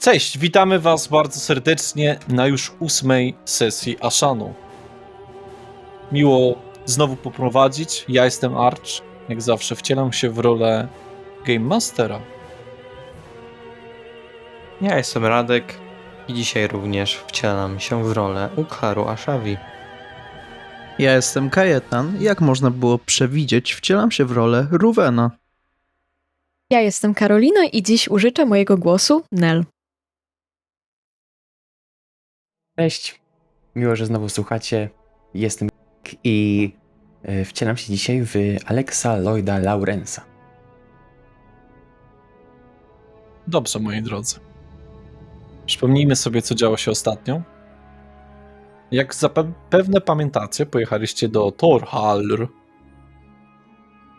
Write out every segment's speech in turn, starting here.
Cześć, witamy was bardzo serdecznie na już 8. sesji Ashanu. Miło znowu poprowadzić. Ja jestem Arch. Jak zawsze wcielam się w rolę Game Mastera. Ja jestem Radek i dzisiaj również wcielam się w rolę Ukharu Ashavi. Ja jestem Kajetan. Jak można było przewidzieć, wcielam się w rolę Ruvena. Ja jestem Karolina i dziś użyczę mojego głosu Nel. Cześć, miło, że znowu słuchacie. Jestem i wcielam się dzisiaj w Alexa Lloyda Lawrence'a. Dobrze, moi drodzy. Przypomnijmy sobie, co działo się ostatnio. Jak zapewne pamiętacie, pojechaliście do Torhallr.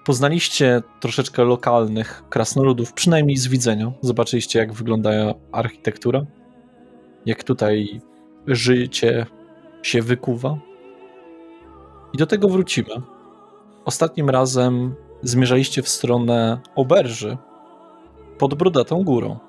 Poznaliście troszeczkę lokalnych krasnoludów, przynajmniej z widzenia. Zobaczyliście, jak wygląda architektura. Jak tutaj życie się wykuwa. I do tego wrócimy. Ostatnim razem zmierzaliście w stronę oberży pod Brodatą Górą.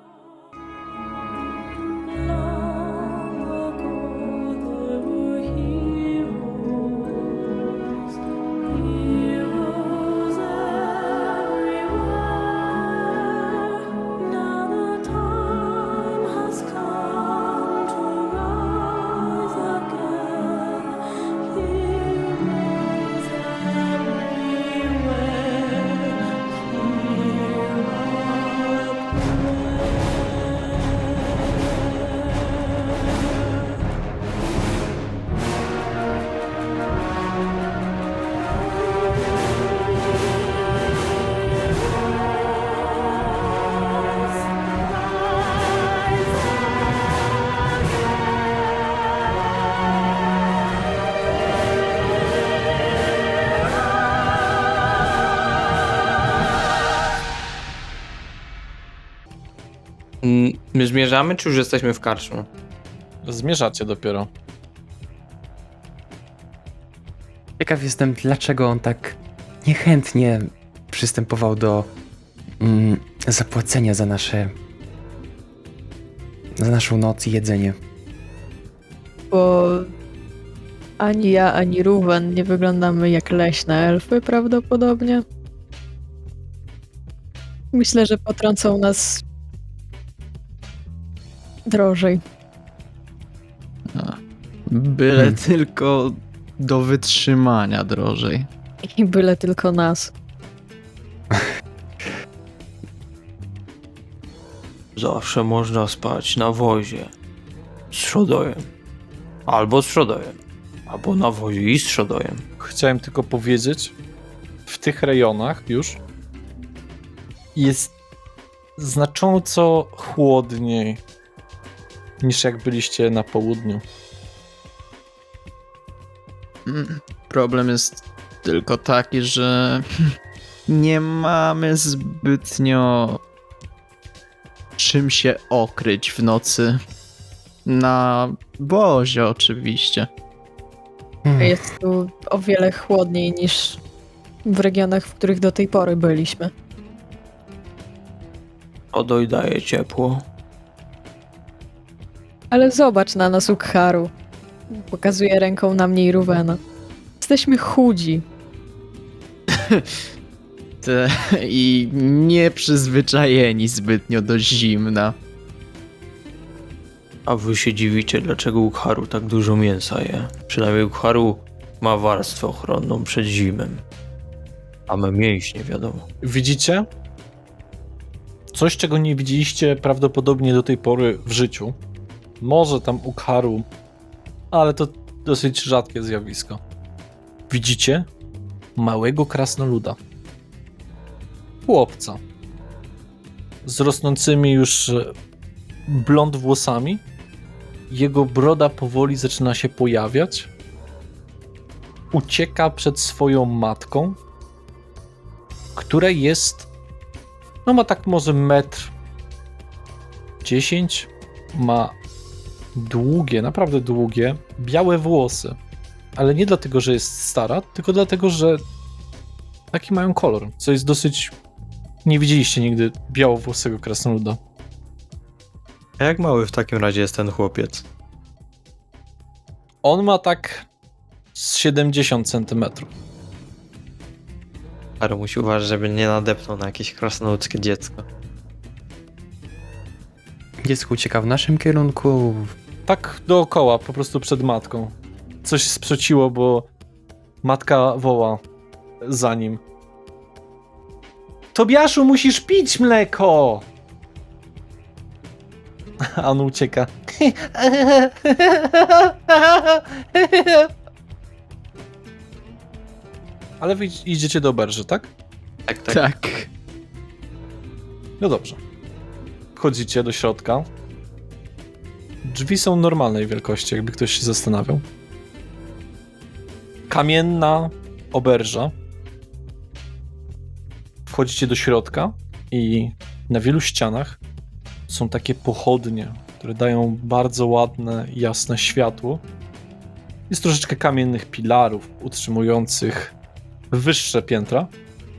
My zmierzamy, czy już jesteśmy w karczmie? Zmierzacie dopiero. Ciekaw jestem, dlaczego on tak niechętnie przystępował do zapłacenia za naszą noc i jedzenie. Bo ani ja, ani Ruven nie wyglądamy jak leśne elfy prawdopodobnie. Myślę, że potrącą nas drożej. Byle tylko do wytrzymania drożej. I byle tylko nas. Zawsze można spać na wozie z trzodojem. Albo z trzodojem. Albo na wozie i z trzodojem. Chciałem tylko powiedzieć, w tych rejonach już jest znacząco chłodniej niż jak byliście na południu. Problem jest tylko taki, że nie mamy zbytnio czym się okryć w nocy. Na wozie oczywiście. Jest tu o wiele chłodniej niż w regionach, w których do tej pory byliśmy. Odoj daje ciepło. Ale zobacz na nas, Ukharu. Pokazuje ręką na mnie i Ruvena. Jesteśmy chudzi. I nieprzyzwyczajeni zbytnio do zimna. A wy się dziwicie, dlaczego Ukharu tak dużo mięsa je. Przynajmniej Ukharu ma warstwę ochronną przed zimem. A my mięśnie, wiadomo. Widzicie? Coś, czego nie widzieliście prawdopodobnie do tej pory w życiu. Może tam Ukharu, ale to dosyć rzadkie zjawisko. Widzicie małego krasnoluda. Chłopca. Z rosnącymi już blond włosami. Jego broda powoli zaczyna się pojawiać. Ucieka przed swoją matką, która jest, no ma tak może 1,10 m. Ma długie, naprawdę długie, białe włosy. Ale nie dlatego, że jest stara, tylko dlatego, że taki mają kolor, co jest dosyć... Nie widzieliście nigdy białowłosego krasnoluda. A jak mały w takim razie jest ten chłopiec? On ma tak z 70 centymetrów. Haru musi uważać, żeby nie nadepnął na jakieś krasnoludzkie dziecko. Dziecko ucieka w naszym kierunku. Tak dookoła, po prostu przed matką. Coś sprzeciło, bo matka woła za nim. Tobiaszu, musisz pić mleko! A on ucieka. Ale wy idziecie do oberży, tak? Tak, tak. Tak. No dobrze. Wchodzicie do środka. Drzwi są normalnej wielkości, jakby ktoś się zastanawiał. Kamienna oberża. Wchodzicie do środka i na wielu ścianach są takie pochodnie, które dają bardzo ładne, jasne światło. Jest troszeczkę kamiennych pilarów utrzymujących wyższe piętra,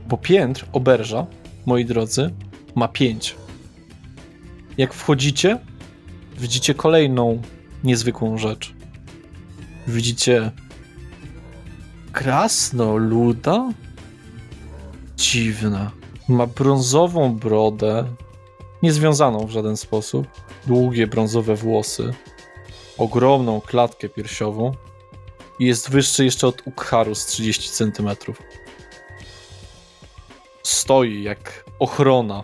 bo piętr oberża, moi drodzy, ma 5. Jak wchodzicie, widzicie kolejną niezwykłą rzecz. Widzicie krasnoluda? Dziwne. Ma brązową brodę, niezwiązaną w żaden sposób, długie brązowe włosy, ogromną klatkę piersiową i jest wyższy jeszcze od Ukharu z 30 cm. Stoi jak ochrona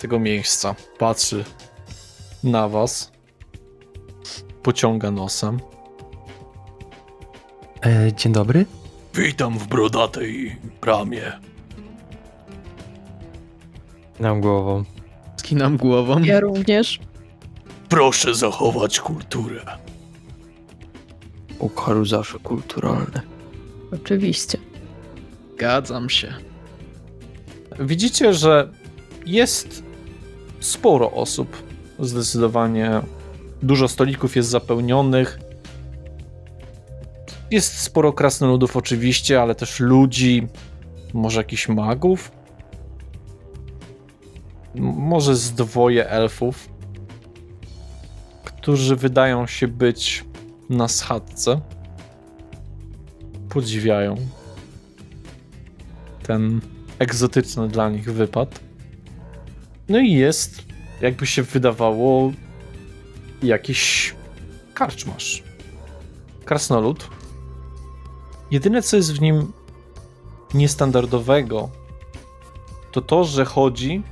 tego miejsca. Patrzy na was. Pociąga nosem. Dzień dobry. Witam w brodatej bramie. Nam głową. Skinam głową. Ja również. Proszę zachować kulturę. Ukharu zawsze kulturalny. Oczywiście. Zgadzam się. Widzicie, że jest sporo osób. Zdecydowanie dużo stolików jest zapełnionych. Jest sporo krasnoludów oczywiście, ale też ludzi, może jakichś magów. Może z 2 elfów, którzy wydają się być na schadzce. Podziwiają ten egzotyczny dla nich wypad. No i jest, jakby się wydawało, jakiś karczmarz. Krasnolud. Jedyne, co jest w nim niestandardowego, to to, że chodzi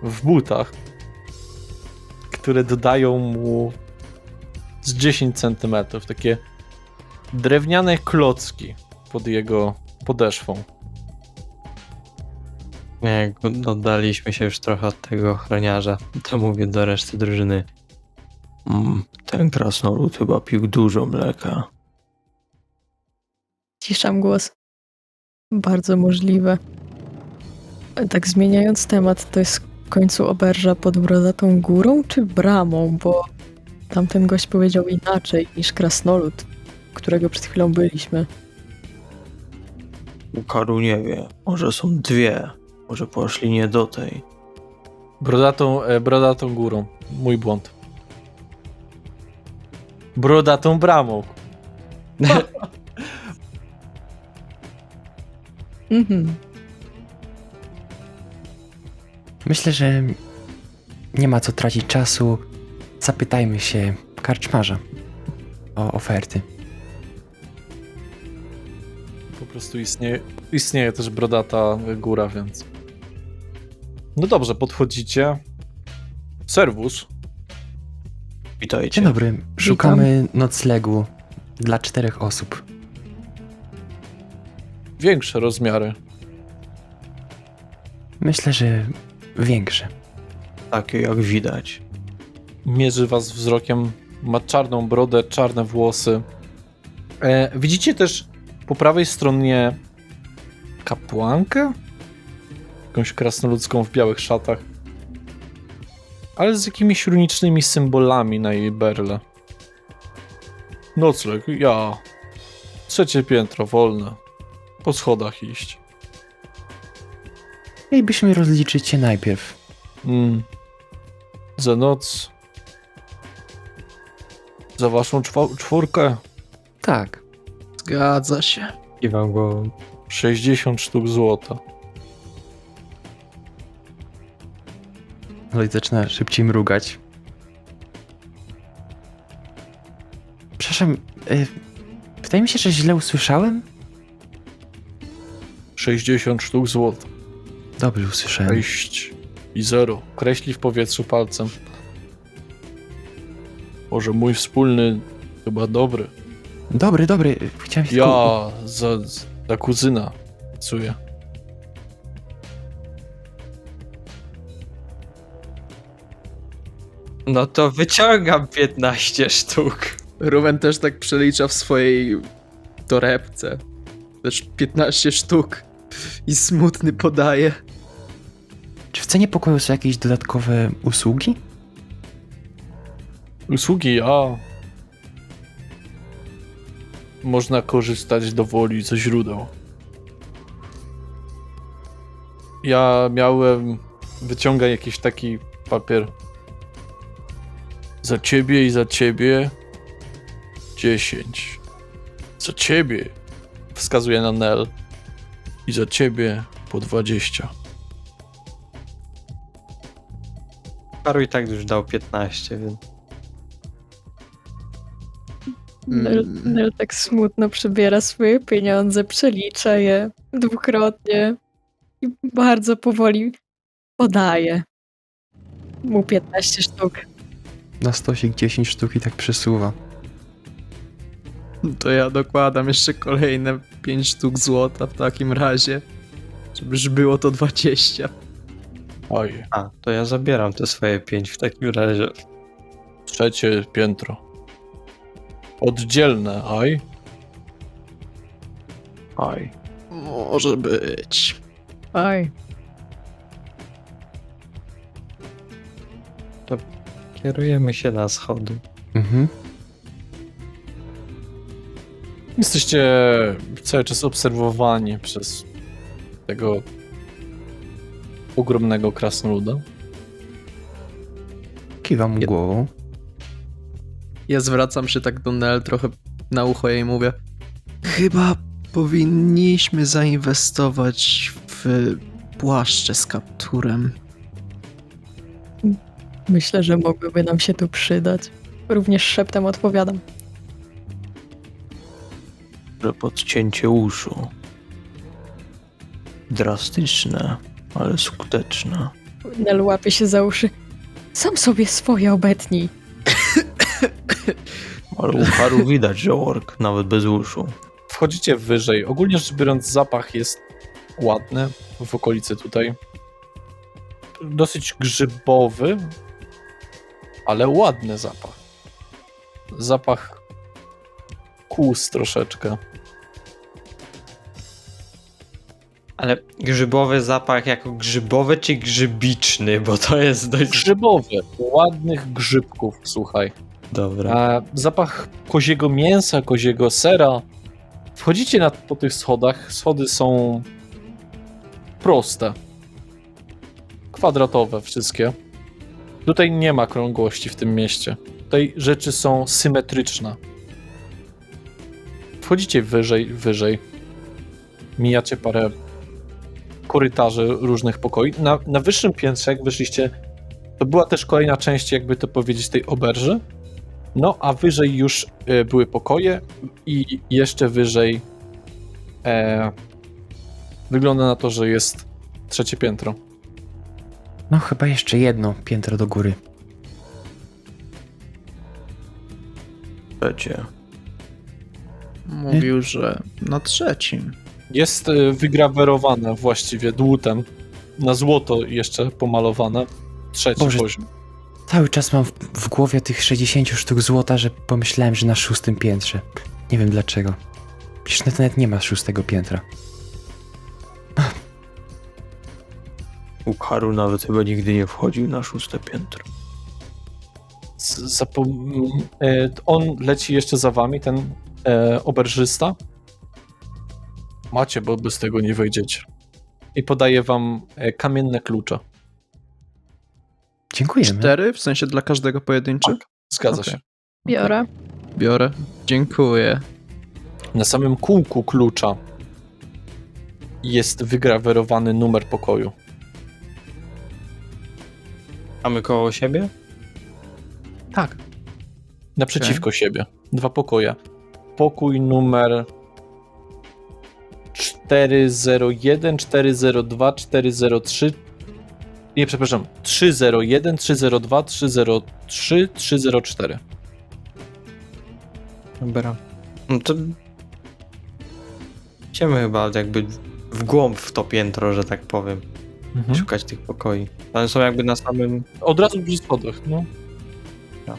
w butach, które dodają mu z 10 cm, takie drewniane klocki pod jego podeszwą. Jak oddaliśmy się już trochę od tego ochroniarza, to mówię do reszty drużyny. Ten krasnolud chyba pił dużo mleka. Ciszam głos. Bardzo możliwe. Tak zmieniając temat, to jest w końcu oberża pod brodatą górą czy bramą? Bo tamten gość powiedział inaczej niż krasnolud, którego przed chwilą byliśmy. Ukharu nie wie. Może są 2. Może poszli nie do tej. Brodatą górą. Mój błąd. Brodatą bramą. Mhm. Myślę, że nie ma co tracić czasu. Zapytajmy się karczmarza o oferty. Po prostu istnieje też brodata góra, więc... No dobrze, podchodzicie. Serwus. Witajcie. Dzień dobry. Szukamy noclegu dla 4 osób. Większe rozmiary. Myślę, że większe. Takie jak widać. Mierzy was wzrokiem. Ma czarną brodę, czarne włosy. Widzicie też po prawej stronie kapłankę? Jakąś krasnoludzką w białych szatach. Ale z jakimiś runicznymi symbolami na jej berle. Nocleg, ja. 3 piętro, wolne. Po schodach iść. Mielibyśmy rozliczyć się najpierw. Za noc. Za waszą czwórkę. Tak. Zgadza się. Kiwam głową. 60 sztuk złota. Lloyd zaczyna szybciej mrugać. Przepraszam, wydaje mi się, że źle usłyszałem? 60 sztuk złota. Dobrze usłyszałem. 6 i 0. Kreśli w powietrzu palcem. Może mój wspólny chyba dobry. Dobry. Chciałem tylko... Ja za kuzyna pracuję. No to wyciągam 15 sztuk. Ruben też tak przelicza w swojej torebce. Też 15 sztuk. I smutny podaje. Czy w cenie pokoju są jakieś dodatkowe usługi? Usługi, można korzystać dowoli ze źródeł. Ja wyciągam jakiś taki papier. Za ciebie i za ciebie 10. Za ciebie, wskazuje na Nel. I za ciebie po 20. Haru i tak już dał 15, więc... Nel tak smutno przybiera swoje pieniądze, przelicza je dwukrotnie i bardzo powoli podaje mu 15 sztuk. Na stosik 10 sztuk i tak przesuwa. To ja dokładam jeszcze kolejne 5 sztuk złota w takim razie. Żebyś było to 20. Oj, A, to ja zabieram te swoje 5 w takim razie. 3 piętro. Oddzielne, aj. Aj. Może być. Oj, Kierujemy się na schody. Mhm. Jesteście cały czas obserwowani przez tego ogromnego krasnoluda. Kiwam mu głową. Ja zwracam się tak do Nel trochę na ucho jej mówię. Chyba powinniśmy zainwestować w płaszcze z kapturem. myślę, że mogłyby nam się tu przydać. Również szeptem odpowiadam. Że podcięcie uszu. Drastyczne, ale skuteczne. Nel łapie się za uszy. Sam sobie swoje obetnij. Ale u Haru widać, że ork, nawet bez uszu. Wchodzicie wyżej. Ogólnie rzecz biorąc, zapach jest ładny w okolicy tutaj. Dosyć grzybowy, ale ładny zapach. Zapach kłus troszeczkę. Ale grzybowy zapach jako grzybowy czy grzybiczny, bo to jest dość... Grzybowy, ładnych grzybków, słuchaj. Dobra. A zapach koziego mięsa, koziego sera. Wchodzicie po tych schodach. Schody są proste. Kwadratowe wszystkie. Tutaj nie ma krągłości w tym mieście. Tutaj rzeczy są symetryczne. Wchodzicie wyżej. Mijacie parę korytarzy różnych pokoi. Na wyższym piętrze, jak wyszliście, to była też kolejna część, jakby to powiedzieć, tej oberży. No, a wyżej już były pokoje i jeszcze wyżej wygląda na to, że jest 3 piętro. No chyba jeszcze jedno piętro do góry. Trzecie. Mówił, że na 3. Jest wygrawerowane właściwie dłutem, na złoto jeszcze pomalowane. 3 Boże. poziom. Cały czas mam w głowie tych 60 sztuk złota, że pomyślałem, że na 6 piętrze. Nie wiem dlaczego. Przecież to nawet nie ma 6 piętra. Haru nawet chyba nigdy nie wchodził na 6 piętro. On leci jeszcze za wami, ten oberżysta. Macie, bo bez tego nie wejdziecie. I podaje wam kamienne klucze. Dziękujemy. 4? W sensie dla każdego pojedynczy? Tak. Zgadza Okej. się. Biorę. Biorę. Dziękuję. Na samym kółku klucza jest wygrawerowany numer pokoju. Mamy koło siebie? Tak. Naprzeciwko siebie. 2 pokoje. Pokój numer 401, 402, 403. Nie, przepraszam. 301, 302, 303, 304. Dobra. No to... Idziemy chyba jakby w głąb w to piętro, że tak powiem. Szukać tych pokoi. One są jakby na samym... Od razu przy schodach, no. No.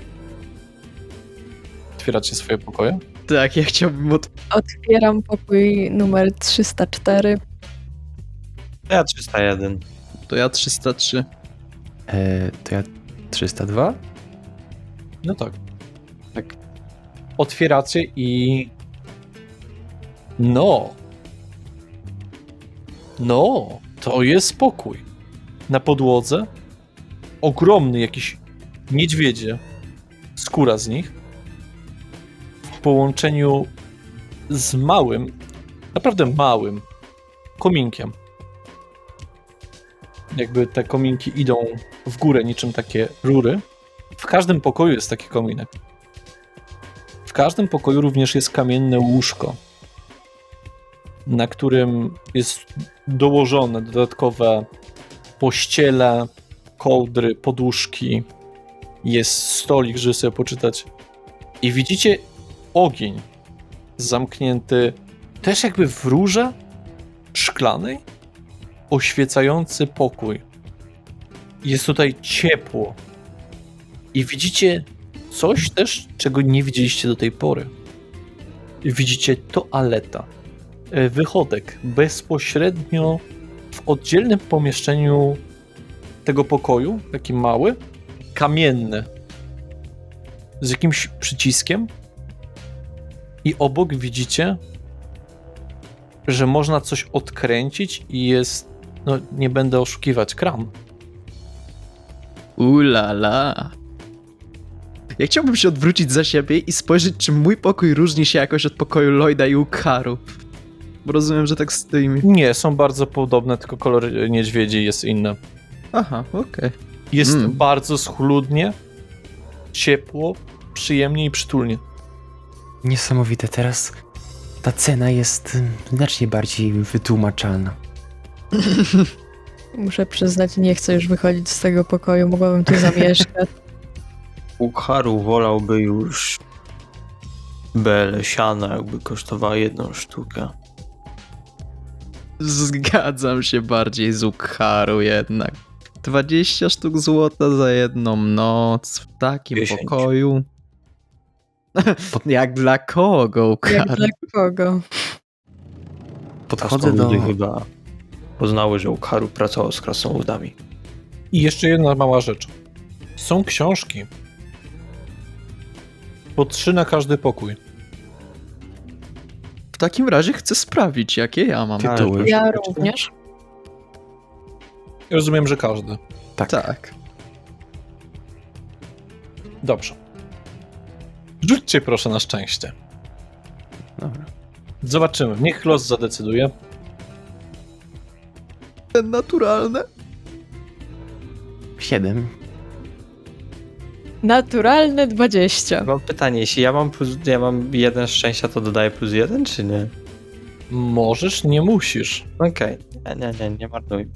Otwieracie swoje pokoje? Tak, ja chciałbym Otwieram pokój numer 304. Ja 301. To ja 303. To ja 302? No tak. Tak. Otwieracie i... No, to jest pokój. Na podłodze ogromny jakiś niedźwiedzie, skóra z nich, w połączeniu z małym, naprawdę małym kominkiem. Jakby te kominki idą w górę niczym takie rury. W każdym pokoju jest taki kominek. W każdym pokoju również jest kamienne łóżko, na którym jest dołożone dodatkowe pościele, kołdry, poduszki. Jest stolik, żeby sobie poczytać. I widzicie ogień zamknięty też jakby w rurze szklanej, oświecający pokój. Jest tutaj ciepło. I widzicie coś też, czego nie widzieliście do tej pory. Widzicie toaleta. Wychodek bezpośrednio w oddzielnym pomieszczeniu tego pokoju, taki mały, kamienny, z jakimś przyciskiem i obok widzicie, że można coś odkręcić i jest, no nie będę oszukiwać, kran. Ulala. Ja chciałbym się odwrócić za siebie i spojrzeć, czy mój pokój różni się jakoś od pokoju Lloyda i Ukharu. Bo rozumiem, że tak stoimy. Nie, są bardzo podobne, tylko kolor niedźwiedzi jest inny. Aha, okej. Jest bardzo schludnie, ciepło, przyjemnie i przytulnie. Niesamowite. Teraz ta cena jest znacznie bardziej wytłumaczalna. Muszę przyznać, nie chcę już wychodzić z tego pokoju, mogłabym tu zamieszkać. Ukharu wolałby już belę siana, jakby kosztowała 1 sztukę. Zgadzam się bardziej z Ukharu jednak. 20 sztuk złota za jedną noc w takim 10. pokoju. Jak dla kogo, Jak Ukharu? dla kogo? Podchodzę do... Ludy chyba poznały, że Ukharu pracował z krasnoludami. I jeszcze jedna mała rzecz. Są książki. Po 3 na każdy pokój. W takim razie chcę sprawdzić, jakie ja mam. Tytuły. Ja również. Rozumiem, że każdy. Tak. Tak. Dobrze. Rzućcie proszę na szczęście. Dobra. Zobaczymy. Niech los zadecyduje. Naturalne. 7. Naturalne 20. Mam pytanie, jeśli ja mam 1 szczęścia, to dodaję +1, czy nie? Możesz, nie musisz. Okej. Nie marnuj.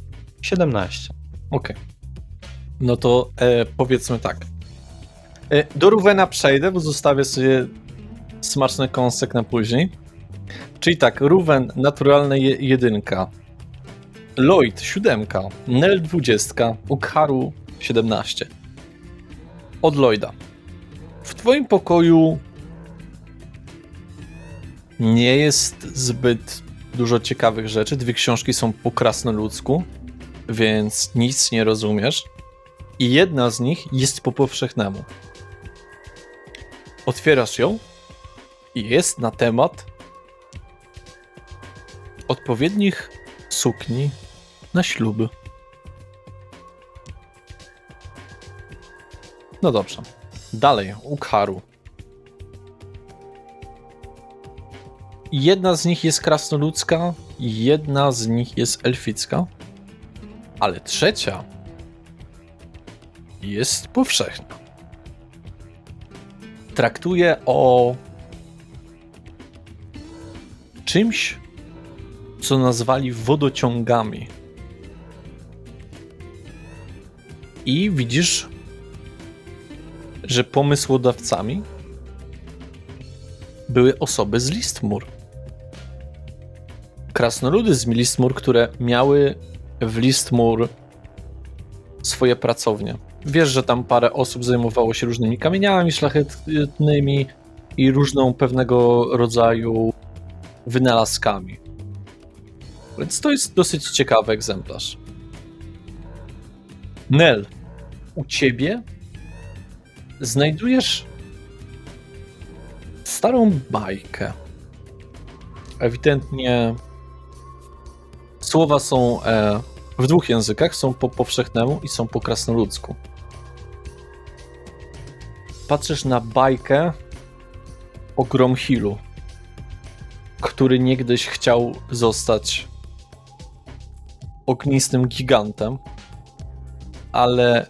17. Okej. No to powiedzmy tak. Do Ruwena przejdę, bo zostawię sobie smaczny kąsek na później. Czyli tak, Ruwen naturalne 1, Lloyd 7, Nel 20, Ukharu 17. Od Lloyda. W twoim pokoju nie jest zbyt dużo ciekawych rzeczy. 2 książki są po krasnoludzku, więc nic nie rozumiesz. I jedna z nich jest po powszechnemu. Otwierasz ją i jest na temat odpowiednich sukni na śluby. No dobrze. Dalej, Ukharu. Jedna z nich jest krasnoludzka, jedna z nich jest elficka, ale trzecia jest powszechna. Traktuje o czymś, co nazwali wodociągami. I widzisz, że pomysłodawcami były osoby z Listmur. Krasnoludy z Listmur, które miały w Listmur swoje pracownie. Wiesz, że tam parę osób zajmowało się różnymi kamieniami szlachetnymi i różną pewnego rodzaju wynalazkami. Więc to jest dosyć ciekawy egzemplarz. Nel, u ciebie znajdujesz starą bajkę. Ewidentnie słowa są w dwóch językach, są po powszechnemu i są po krasnoludzku. Patrzysz na bajkę o Gromhilu, który niegdyś chciał zostać ognistym gigantem, ale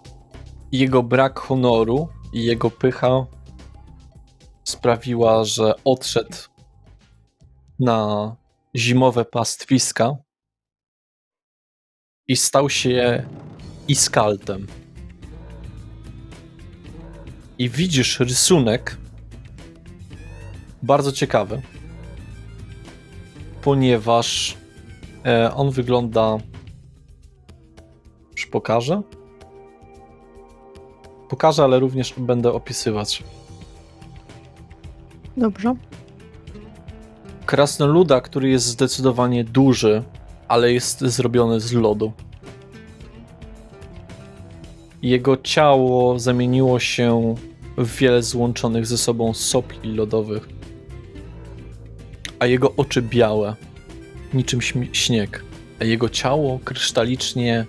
jego brak honoru i jego pycha sprawiła, że odszedł na zimowe pastwiska i stał się Iskaltem. I widzisz rysunek bardzo ciekawy, ponieważ on wygląda... Już pokażę? Pokażę, ale również będę opisywać. Dobrze. Krasnoluda, który jest zdecydowanie duży, ale jest zrobiony z lodu. Jego ciało zamieniło się w wiele złączonych ze sobą sopli lodowych, a jego oczy białe, niczym śnieg, a jego ciało krysztalicznie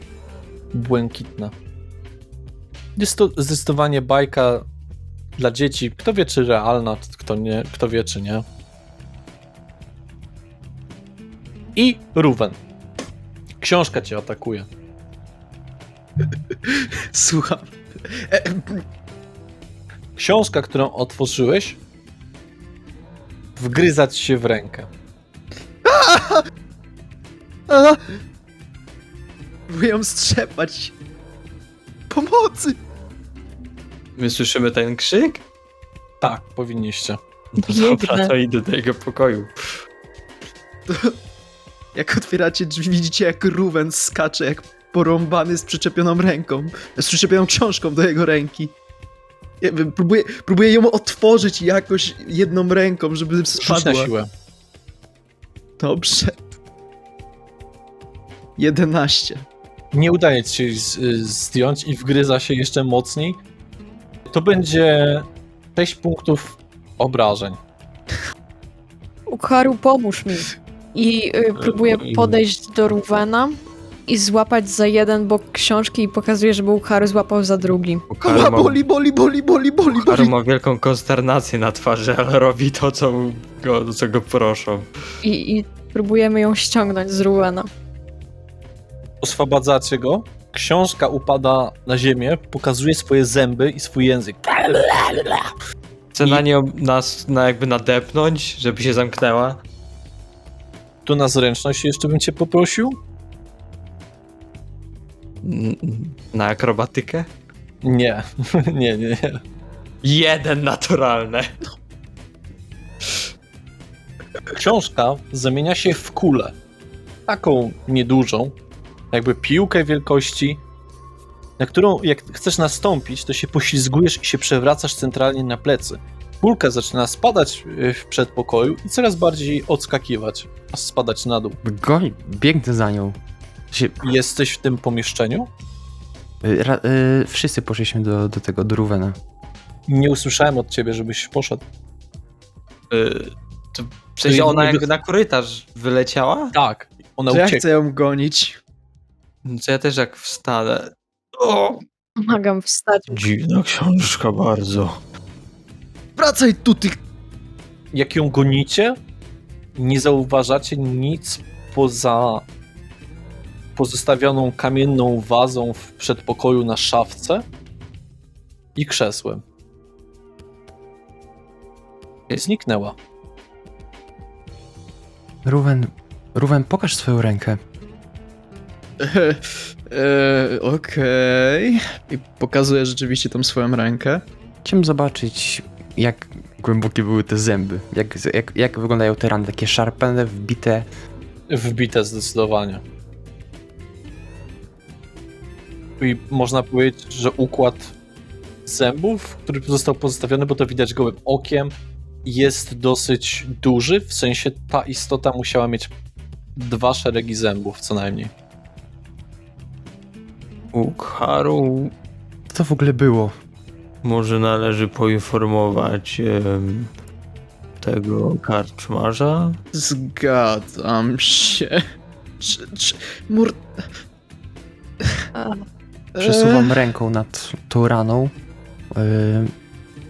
błękitne. Jest to zdecydowanie bajka dla dzieci. Kto wie, czy realna, kto nie, kto wie, czy nie. I Ruwen. Książka cię atakuje. Słucham. Książka, którą otworzyłeś, wgryzać się w rękę. A! Próbuję ją strzepać. Pomocy! My słyszymy ten krzyk? Tak, powinniście. Dobra, Biegnę. to idę do tego pokoju. Jak otwieracie drzwi, widzicie jak Ruwen skacze jak porąbany z przyczepioną ręką. Z przyczepioną książką do jego ręki. Ja próbuję ją otworzyć jakoś jedną ręką, żeby Rzuć na spadła. siłę. Dobrze. 11. Nie udaje ci się zdjąć i wgryza się jeszcze mocniej. To będzie 6 punktów obrażeń. Ukharu, pomóż mi. I próbuję podejść do Ruwena i złapać za jeden bok książki i pokazuję, żeby Ukharu złapał za drugi. Ała, boli. Haru ma wielką konsternację na twarzy, ale robi to, co go proszą. I próbujemy ją ściągnąć z Ruwena. Oswobadzacie go. Książka upada na ziemię, pokazuje swoje zęby i swój język. Chcę na nią jakby nadepnąć, żeby się zamknęła. Tu na zręczność jeszcze bym cię poprosił. Na akrobatykę? Nie, nie. 1 naturalne. Książka zamienia się w kulę. Taką niedużą, jakby piłkę wielkości, na którą jak chcesz nastąpić, to się poślizgujesz i się przewracasz centralnie na plecy. Kulka zaczyna spadać w przedpokoju i coraz bardziej odskakiwać, a spadać na dół. Goń, biegnę za nią. Jesteś w tym pomieszczeniu? Wszyscy poszliśmy do tego, do Ruwena. Nie usłyszałem od ciebie, żebyś poszedł. W sensie ona jakby na korytarz wyleciała? Tak, ona To ja uciekła. chcę ją gonić. Co ja też jak wstanę. O! Pomagam wstać. Dziwna książka bardzo. Wracaj tu, ty... Jak ją gonicie, nie zauważacie nic poza pozostawioną kamienną wazą w przedpokoju na szafce i krzesłem. Zniknęła. Ruwen, pokaż swoją rękę. Okej. I pokazuję rzeczywiście tą swoją rękę. Chciałem zobaczyć, jak głębokie były te zęby. Jak wyglądają te rany, takie szarpane, wbite. Wbite zdecydowanie. I można powiedzieć, że układ zębów, który został pozostawiony, bo to widać gołym okiem, jest dosyć duży, w sensie ta istota musiała mieć 2 szeregi zębów co najmniej. Ukharu, Co to w ogóle było? może należy poinformować tego karczmarza? Zgadzam się. Przesuwam ręką nad tą raną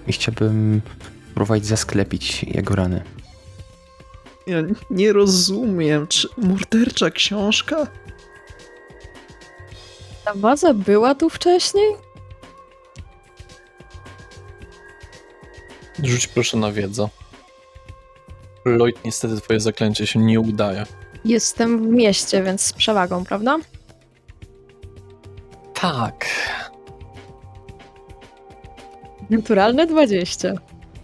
i chciałbym próbować zasklepić jego rany. Ja nie rozumiem, czy mordercza książka? Ta waza była tu wcześniej? Rzuć proszę na wiedzę. Lloyd, niestety twoje zaklęcie się nie udaje. Jestem w mieście, więc z przewagą, prawda? Tak. Naturalne 20.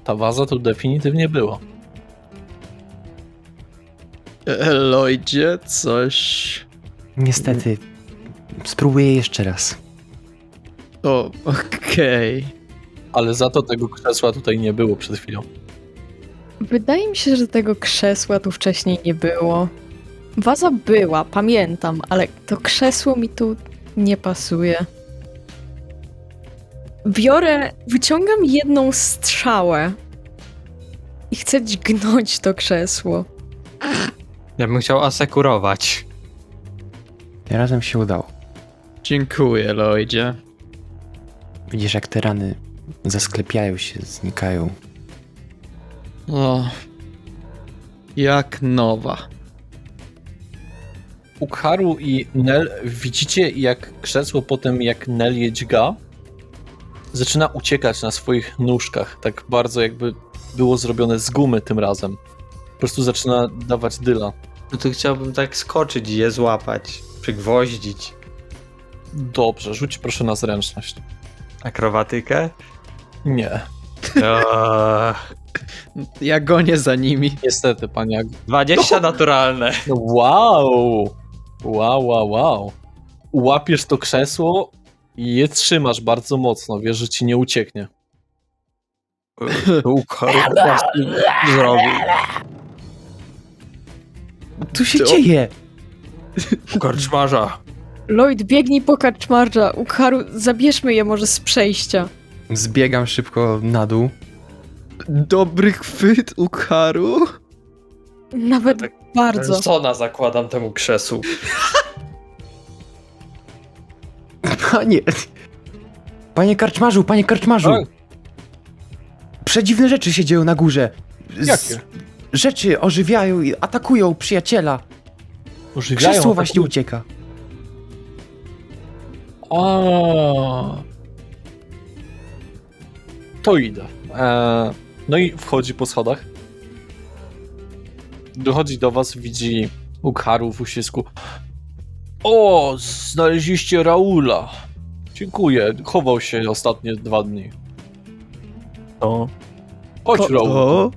Ta waza tu definitywnie była. Lloydzie, coś... Niestety, spróbuję jeszcze raz. O, okej. Ale za to tego krzesła tutaj nie było przed chwilą. Wydaje mi się, że tego krzesła tu wcześniej nie było. Waza była, pamiętam, ale to krzesło mi tu nie pasuje. Wyciągam jedną strzałę i chcę dźgnąć to krzesło. Ja bym chciał asekurować. Tym razem się udało. Dziękuję, Lloydzie. Widzisz, jak te rany zasklepiają się, znikają. O, jak nowa. Ukharu i Nel widzicie, jak krzesło potem, jak Nel je dźga, zaczyna uciekać na swoich nóżkach, tak bardzo jakby było zrobione z gumy tym razem. Po prostu zaczyna dawać dyla. No to chciałbym tak skoczyć i je złapać, przygwoździć. Dobrze, rzuć proszę na zręczność. Akrobatykę? Nie. Ja gonię za nimi. Niestety, panie. 20 naturalne. Wow! Wow. Łapiesz to krzesło i je trzymasz bardzo mocno, wiesz, że ci nie ucieknie. Ukharu po prostu zrobił. Tu się dzieje! Karczmarza. Lloyd, biegnij po karczmarza. Ukharu, zabierzmy je może z przejścia. Zbiegam szybko na dół. Dobry chwyt, Ukharu. Nawet tak bardzo. Sona zakładam temu krzesłu. Panie karczmarzu! Tak? Przedziwne rzeczy się dzieją na górze. Jakie? Rzeczy ożywiają i atakują przyjaciela. Ożywiają, Krzesło tak? właśnie ucieka. A. To idę. No i wchodzi po schodach. Dochodzi do was, widzi Ukharu w uścisku. O, znaleźliście Raula. Dziękuję. Chował się ostatnie 2 dni. To Chodź, Raul. O,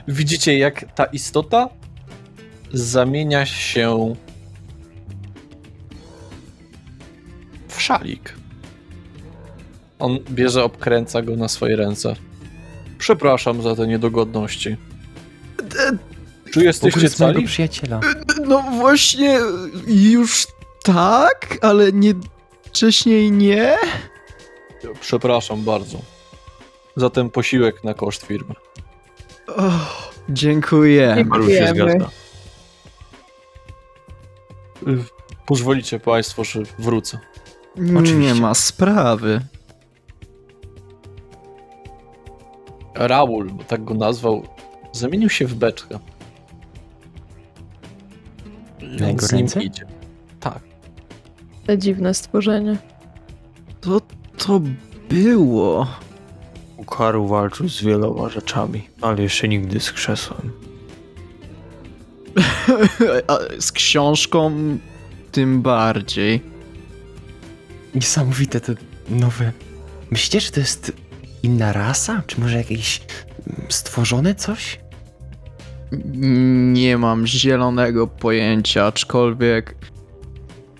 Widzicie, jak ta istota zamienia się w szalik. On bierze, obkręca go na swoje ręce. Przepraszam za te niedogodności. Czy jesteście Ukryć mojego cali? przyjaciela. no właśnie, już tak, ale nie... Wcześniej nie? Przepraszam bardzo. Za ten posiłek na koszt firmy. O, dziękuję. Ukharu się Dziękujemy. zgadza. Pozwolicie państwo, że wrócę. Nie Oczywiście. ma sprawy. Raul, bo tak go nazwał, zamienił się w beczkę. Na jego Z nim ręce? idzie. Tak. Te dziwne stworzenie. To to było. Ukharu walczył z wieloma rzeczami, ale jeszcze nigdy z krzesłem. A z książką tym bardziej. Niesamowite to nowe. Myślicie, że to jest inna rasa? Czy może jakieś stworzone coś? Nie mam zielonego pojęcia, aczkolwiek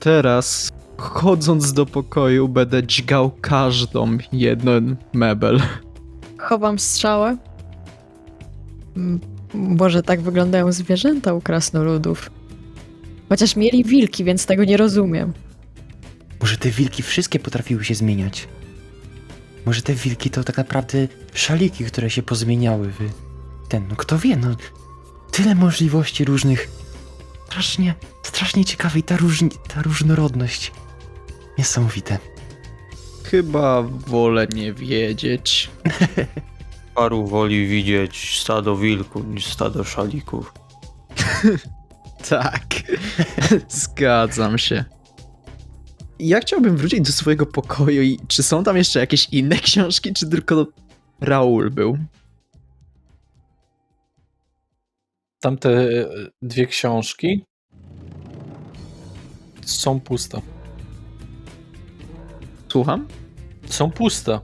teraz, chodząc do pokoju, będę dźgał każdą jeden mebel. Chowam strzałę. Może tak wyglądają zwierzęta u krasnoludów. Chociaż mieli wilki, więc tego nie rozumiem. Może te wilki wszystkie potrafiły się zmieniać? Może te wilki to tak naprawdę szaliki, które się pozmieniały w ten, no kto wie, no tyle możliwości różnych. Strasznie ciekawe i ta różnorodność. Niesamowite. Chyba wolę nie wiedzieć. Ukharu woli widzieć stado wilków niż stado szalików. Tak, zgadzam się. Ja chciałbym wrócić do swojego pokoju i czy są tam jeszcze jakieś inne książki, czy tylko Raul był? Tamte dwie książki są puste. Słucham? Są puste.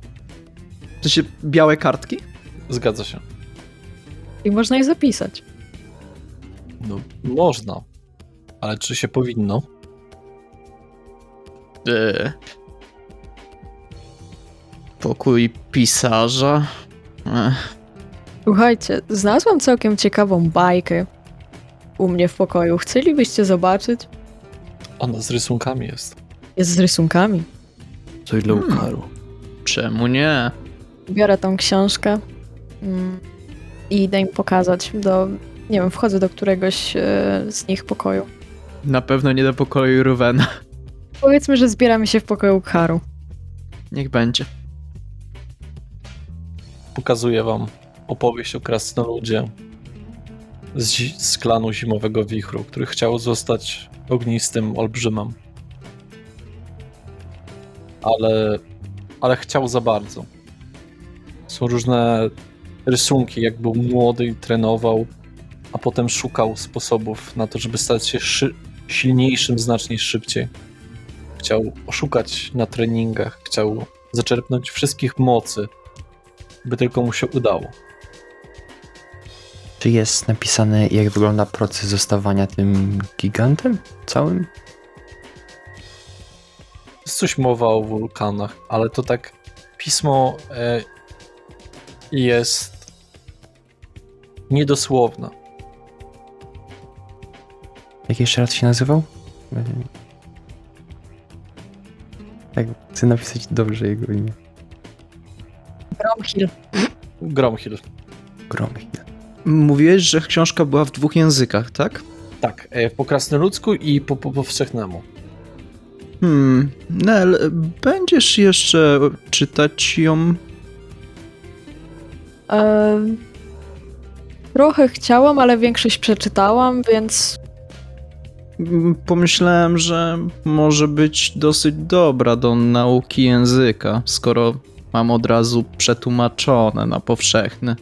To się białe kartki? Zgadza się. I można je zapisać. No, można. Ale czy się powinno? Pokój pisarza? Słuchajcie, znalazłam całkiem ciekawą bajkę u mnie w pokoju. Chcielibyście zobaczyć? Ona z rysunkami jest. Jest z rysunkami. Coś dla Ukharu. Czemu nie? Biorę tą książkę i idę im pokazać nie wiem, wchodzę do któregoś z nich pokoju. Na pewno nie do pokoju Ruvena. Powiedzmy, że zbieramy się w pokoju Ukharu. Niech będzie. Pokazuję wam opowieść o krasnoludzie z klanu Zimowego Wichru, który chciał zostać ognistym olbrzymem. Ale chciał za bardzo. Są różne rysunki, jak był młody i trenował, a potem szukał sposobów na to, żeby stać się silniejszym znacznie szybciej. Chciał oszukać na treningach, chciał zaczerpnąć wszystkich mocy, by tylko mu się udało. Czy jest napisane, jak wygląda proces zostawania tym gigantem całym? Jest coś mowa o wulkanach, ale to tak pismo jest niedosłowne. Jak jeszcze raz się nazywał? Tak, chcę napisać dobrze jego imię. Gromhill. Gromhill. Gromhill. Mówiłeś, że książka była w 2 językach, tak? Tak, po krasnoludzku i po powszechnemu. Nel, będziesz jeszcze czytać ją? Trochę chciałam, ale większość przeczytałam, więc Pomyślałem, że może być dosyć dobra do nauki języka, skoro mam od razu przetłumaczone na powszechny.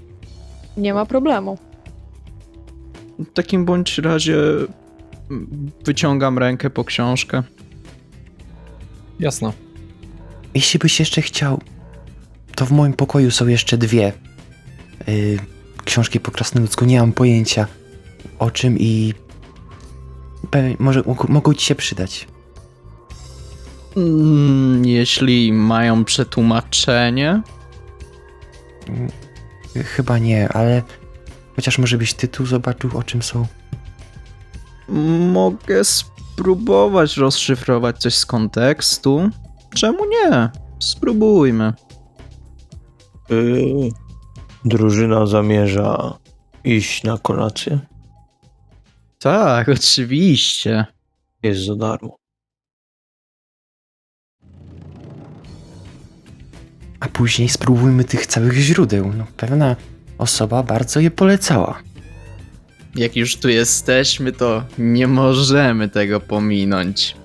nie ma problemu. W takim bądź razie wyciągam rękę po książkę. Jasne. Jeśli byś jeszcze chciał, to w moim pokoju są jeszcze 2 książki po krasnoludzku. Nie mam pojęcia o czym i może mogą ci się przydać. Jeśli mają przetłumaczenie, Chyba nie, ale chociaż może byś tytuł zobaczył, o czym są. mogę spróbować rozszyfrować coś z kontekstu. Czemu nie? Spróbujmy. Drużyna zamierza iść na kolację. Tak, oczywiście. Jest za darmo. A później spróbujmy tych całych źródeł. No, pewna osoba bardzo je polecała. Jak już tu jesteśmy, to nie możemy tego pominąć.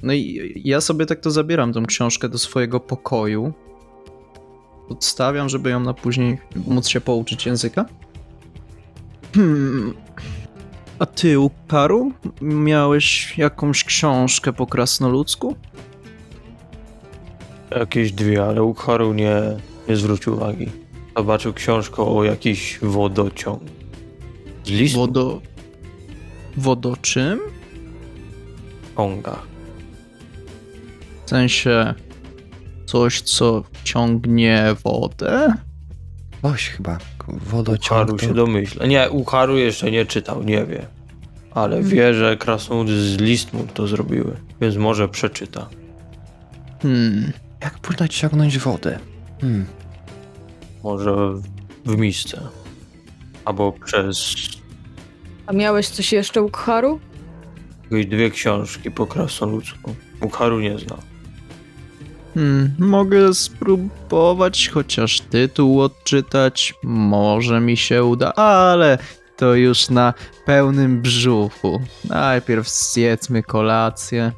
No i ja sobie tak to zabieram tą książkę do swojego pokoju. Odstawiam, żeby ją na później móc się pouczyć języka. A ty, Ukaru, miałeś jakąś książkę po krasnoludzku? Jakieś dwie, ale Ukharu nie zwrócił uwagi. Zobaczył książkę o jakiś wodociąg. Z listu Wodoczym? ciągach. W sensie coś, co ciągnie wodę? Oś chyba, wodociąg Ukharu to... się domyśla. Nie, Ukharu jeszcze nie czytał, nie wie. Ale wie, że krasnoludy z Listmund to zrobiły, więc może przeczyta. Jak można ciągnąć wodę? Może w misce. Albo przez A miałeś coś jeszcze u Kharu? jakieś dwie książki po krasnoludzku. Ukharu nie zna. Mogę spróbować chociaż tytuł odczytać. Może mi się uda, ale to już na pełnym brzuchu. Najpierw zjedzmy kolację.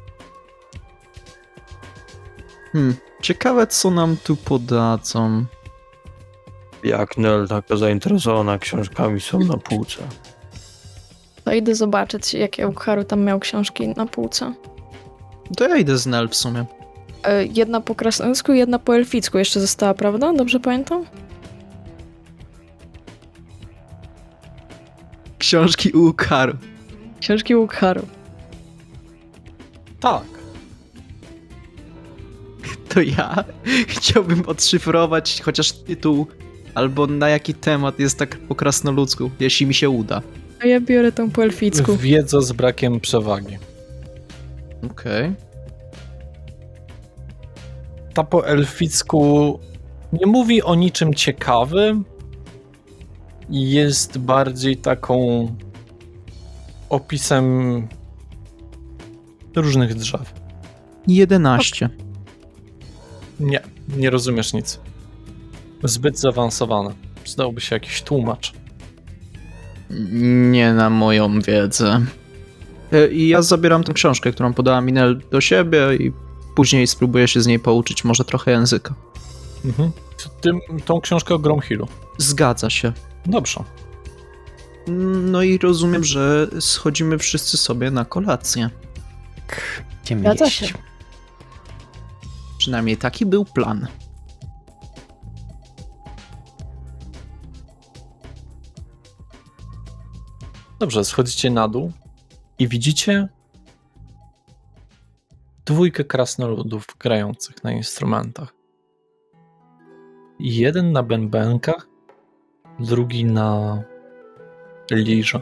Ciekawe, co nam tu podadzą. Jak Nel taka zainteresowana książkami są na półce. To idę zobaczyć, jakie u Kharu tam miał książki na półce. To ja idę z Nel w sumie. Jedna po krasnoludzku, jedna po elficku jeszcze została, prawda? Dobrze pamiętam? Książki u Ukaru. Książki u Kharu. Tak. To ja chciałbym odszyfrować chociaż tytuł albo na jaki temat jest tak po krasnoludzku, jeśli mi się uda. A ja biorę tą po elficku. Wiedza z brakiem przewagi. Okej. Ta po elficku nie mówi o niczym ciekawym. Jest bardziej taką opisem różnych drzew. 11. Nie rozumiesz nic. Zbyt zaawansowane. Przydałby się jakiś tłumacz. Nie na moją wiedzę. I ja zabieram tę książkę, którą podała mi Nel do siebie i później spróbuję się z niej pouczyć może trochę języka. Tą książkę o Gromhillu. Zgadza się. Dobrze. No i rozumiem, że schodzimy wszyscy sobie na kolację. Idziemy Zgadza jeść. się. Przynajmniej taki był plan. Dobrze, schodzicie na dół i widzicie dwójkę krasnoludów grających na instrumentach. Jeden na bębenkach, drugi na lirze.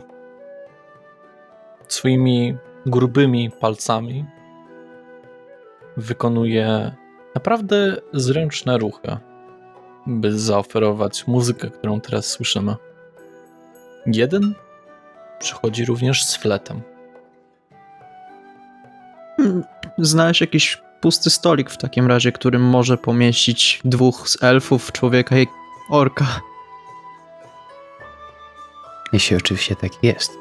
Swoimi grubymi palcami wykonuje naprawdę zręczne ruchy, by zaoferować muzykę, którą teraz słyszymy. Jeden przychodzi również z fletem. Znaleźć jakiś pusty stolik w takim razie, którym może pomieścić dwóch z elfów, człowieka i orka. Jeśli oczywiście tak jest.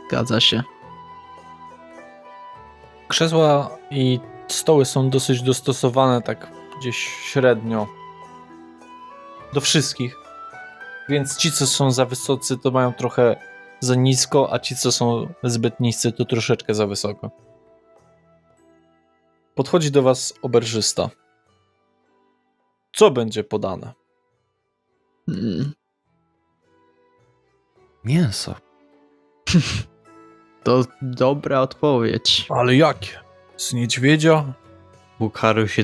Zgadza się. Krzesła i stoły są dosyć dostosowane, tak gdzieś średnio do wszystkich. Więc ci, co są za wysocy, to mają trochę za nisko, a ci, co są zbyt niscy, to troszeczkę za wysoko. Podchodzi do was oberżysta. Co będzie podane? Mięso. To dobra odpowiedź. Ale jakie? Z niedźwiedzia? Ukharu się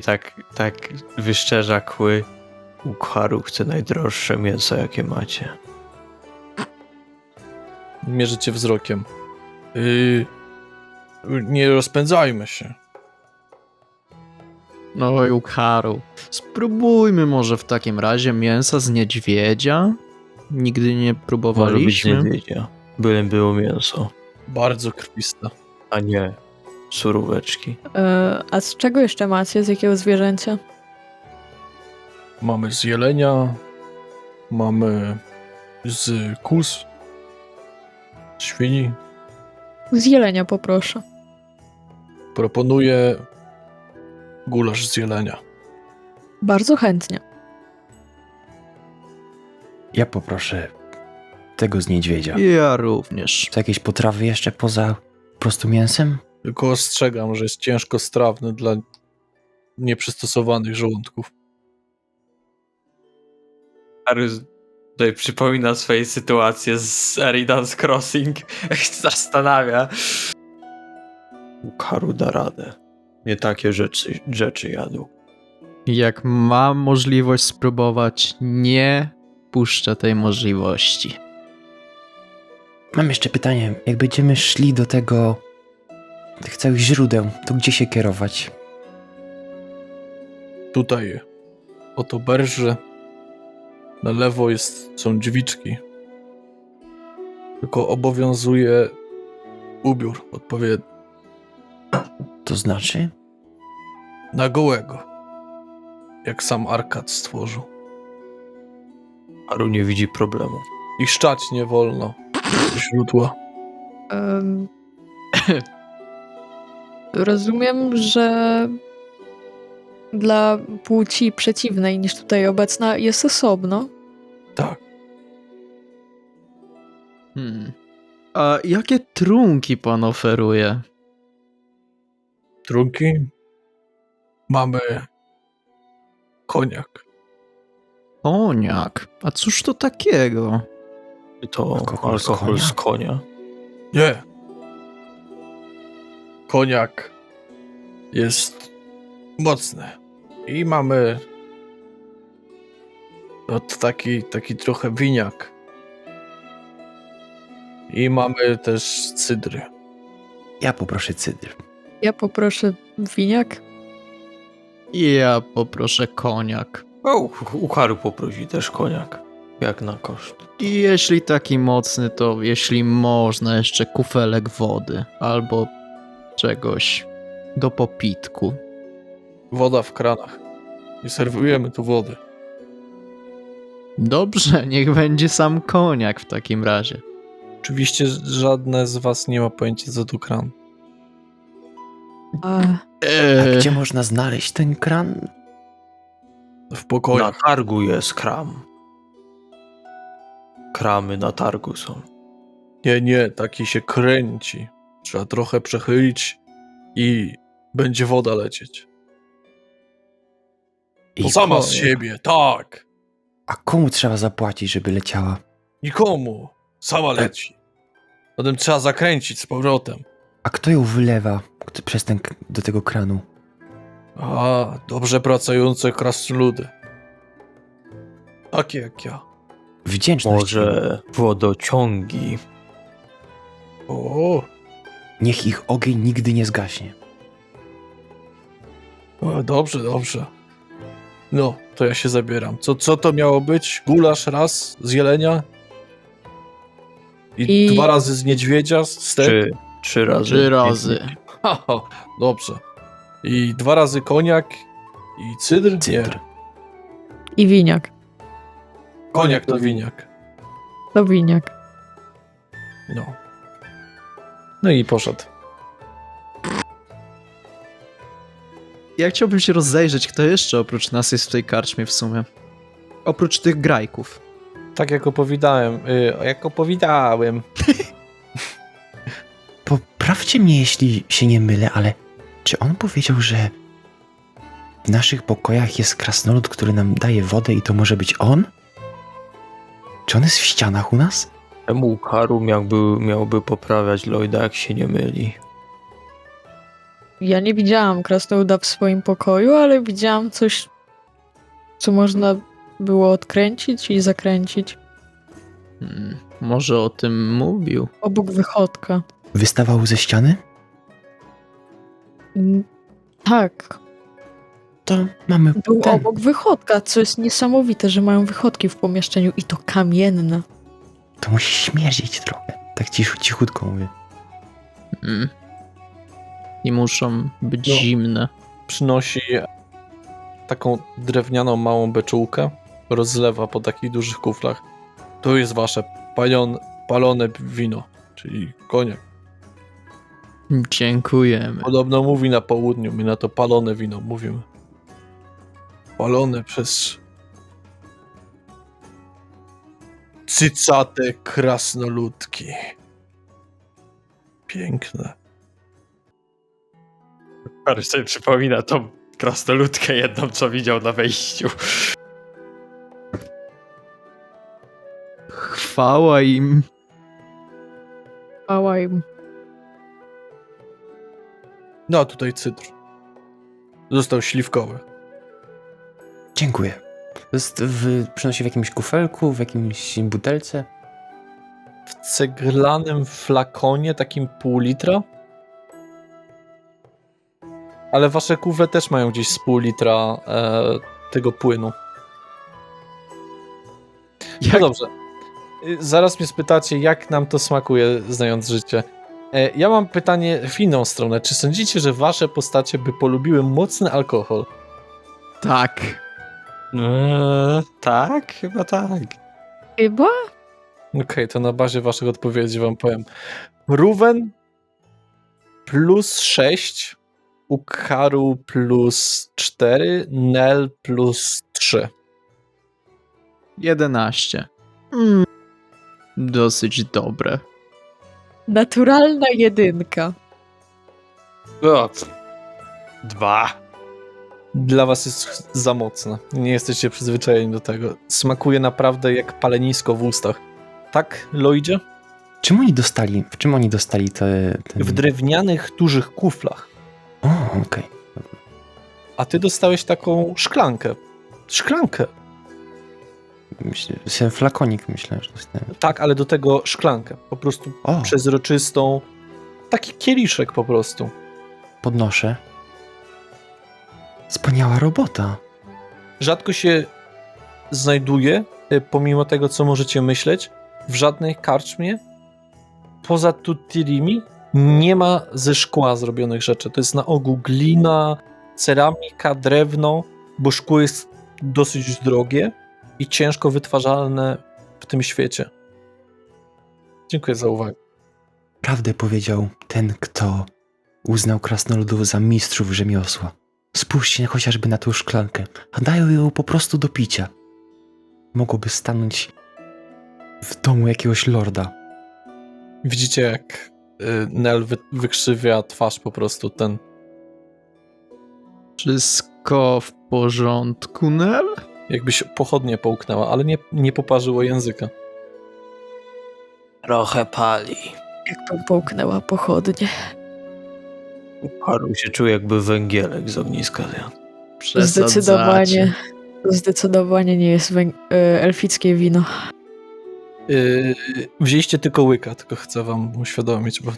tak wyszczerza kły. Ukharu chce najdroższe mięso, jakie macie. Mierzycie wzrokiem. Nie rozpędzajmy się. No i Ukharu. Spróbujmy może w takim razie mięsa z niedźwiedzia. Nigdy nie Może być próbowaliśmy. niedźwiedzia. Byle było mięso, Bardzo krwiste. a nie suróweczki. A z czego jeszcze macie? Z jakiego zwierzęcia? Mamy z jelenia, mamy z kus, z świni. Z jelenia poproszę. Proponuję gulasz z jelenia. Bardzo chętnie. Ja poproszę tego z niedźwiedzia. Ja również. To jakieś potrawy jeszcze poza po prostu mięsem? Tylko ostrzegam, że jest ciężko strawny dla nieprzystosowanych żołądków. Harry tutaj przypomina swoje sytuacje z Eridan's Crossing. Jak się zastanawia. Ukharu da radę. Nie takie rzeczy jadł. Jak mam możliwość spróbować, nie puszczę tej możliwości. Mam jeszcze pytanie. Jak będziemy szli do tych całych źródeł, to gdzie się kierować? Tutaj oto berże. Na lewo są drzwiczki. Tylko obowiązuje ubiór odpowiedni. To znaczy? Na gołego. Jak sam Arkad stworzył. Haru nie widzi problemu. I szczać nie wolno do źródła. Rozumiem, że dla płci przeciwnej niż tutaj obecna jest osobno. Tak. A jakie trunki pan oferuje? Trunki. Mamy koniak. Koniak. A cóż to takiego? To Alkohol z alkohol z konia? konia. Nie. Koniak jest mocny. I mamy taki trochę winiak. I mamy też cydry. Ja poproszę cydr. Ja poproszę winiak. Ja poproszę koniak. O, Ukharu poprosi też koniak. Jak na koszt. I jeśli taki mocny, to jeśli można jeszcze kufelek wody albo czegoś do popitku. Woda w kranach. I serwujemy tu wodę. Dobrze, niech będzie sam koniak w takim razie. Oczywiście żadne z was nie ma pojęcia co to kran. A, A gdzie można znaleźć ten kran? W Na pokoju. targu jest kram. Kramy na targu są. Nie, taki się kręci. Trzeba trochę przechylić i będzie woda lecieć. To sama z siebie, tak. A komu trzeba zapłacić, żeby leciała? Nikomu. Sama leci. Potem trzeba zakręcić z powrotem. A kto ją wylewa do tego kranu? A, dobrze pracujące krasnoludy. Takie jak ja. Wdzięczność. Może wodociągi. O, Niech ich ogień nigdy nie zgaśnie. dobrze. No, to ja się zabieram. Co to miało być? Gulasz raz z jelenia? I I- 2 razy z niedźwiedzia? Stek? Trzy razy. 3 razy. Haha, dobrze. I 2 razy koniak i cydr? Cydr. Nie. i winiak. Koniak to winiak. To winiak. No. No i poszedł. Ja chciałbym się rozejrzeć, kto jeszcze oprócz nas jest w tej karczmie w sumie. Oprócz tych grajków. Tak jak opowiadałem. Poprawcie mnie, jeśli się nie mylę, ale czy on powiedział, że w naszych pokojach jest krasnolud, który nam daje wodę i to może być on? Czy on jest w ścianach u nas? Czemu Ukharu miałby poprawiać Lloyda, jak się nie myli? Ja nie widziałam krasnoluda w swoim pokoju, ale widziałam coś, co można było odkręcić i zakręcić. Może o tym mówił. Obok wychodka. Wystawał ze ściany? Tak, To mamy był ten. obok wychodka, co jest niesamowite, że mają wychodki w pomieszczeniu i to kamienne. To musi śmierdzić trochę. Tak cichutko mówię. Mm. i muszą być No. zimne. Przynosi taką drewnianą małą beczułkę, rozlewa po takich dużych kuflach. To jest wasze palone wino, czyli koniak. Dziękujemy. Podobno mówi na południu, my na to palone wino mówimy. Palone przez cycate krasnoludki. Piękne. Harry sobie przypomina tą krasnoludkę jedną, co widział na wejściu. Chwała im. Chwała im. No a tutaj cydr. Został śliwkowy. Dziękuję. To jest przynosi w jakimś kufelku, w jakimś butelce? W ceglanym flakonie, takim pół litra. Ale wasze kufle też mają gdzieś z pół litra tego płynu. No Jak dobrze. Zaraz mnie spytacie, jak nam to smakuje, znając życie. Ja mam pytanie w inną stronę. Czy sądzicie, że wasze postacie by polubiły mocny alkohol? tak. Tak? Chyba tak. Chyba? Okej, to na bazie waszych odpowiedzi wam powiem. Ruwen plus 6, Ukharu plus 4, Nel plus 3. 11. Dosyć dobre. Naturalna jedynka. O, 2. Dla was jest za mocne. Nie jesteście przyzwyczajeni do tego. Smakuje naprawdę jak palenisko w ustach. Tak, Lloydzie? W czym oni dostali te... W drewnianych, dużych kuflach. O, okej. A ty dostałeś taką szklankę. Szklankę. Ten flakonik myślę, że dostałem. Tak, ale do tego szklankę. Po prostu O, przezroczystą. Taki kieliszek po prostu. podnoszę. Wspaniała robota. Rzadko się znajduje, pomimo tego, co możecie myśleć, w żadnej karczmie poza Tuttirimi nie ma ze szkła zrobionych rzeczy. To jest na ogół glina, ceramika, drewno, bo szkło jest dosyć drogie i ciężko wytwarzalne w tym świecie. Dziękuję za uwagę. Prawdę powiedział ten, kto uznał krasnoludów za mistrzów rzemiosła. Spójrzcie chociażby na tą szklankę, a dają ją po prostu do picia. Mogłoby stanąć w domu jakiegoś lorda. Widzicie, jak Nel wykrzywia twarz po prostu ten. Wszystko w porządku, Nel? Jakbyś pochodnie połknęła, ale nie poparzyło języka. Trochę pali. Jakbym połknęła pochodnie. Haru się czuje, jakby węgielek z ogniska zjadł. Przesadzacie. Zdecydowanie nie jest elfickie wino. Wzięliście tylko łyka, tylko chcę wam uświadomić, bo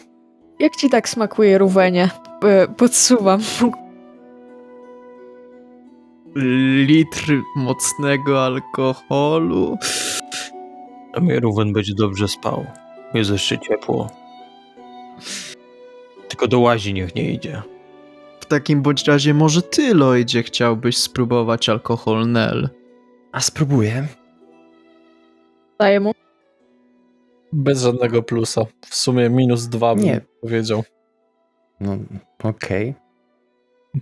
Jak ci tak smakuje, Ruwenie? Podsuwam. Litr mocnego alkoholu. A mnie Ruwen będzie dobrze spał. Jest jeszcze ciepło. Tylko do łazi niech nie idzie. W takim bądź razie może ty, Lloydzie, chciałbyś spróbować alkohol, Nel. A spróbuję. Daję mu. bez żadnego plusa. W sumie -2 bym Nie. powiedział. No, okej.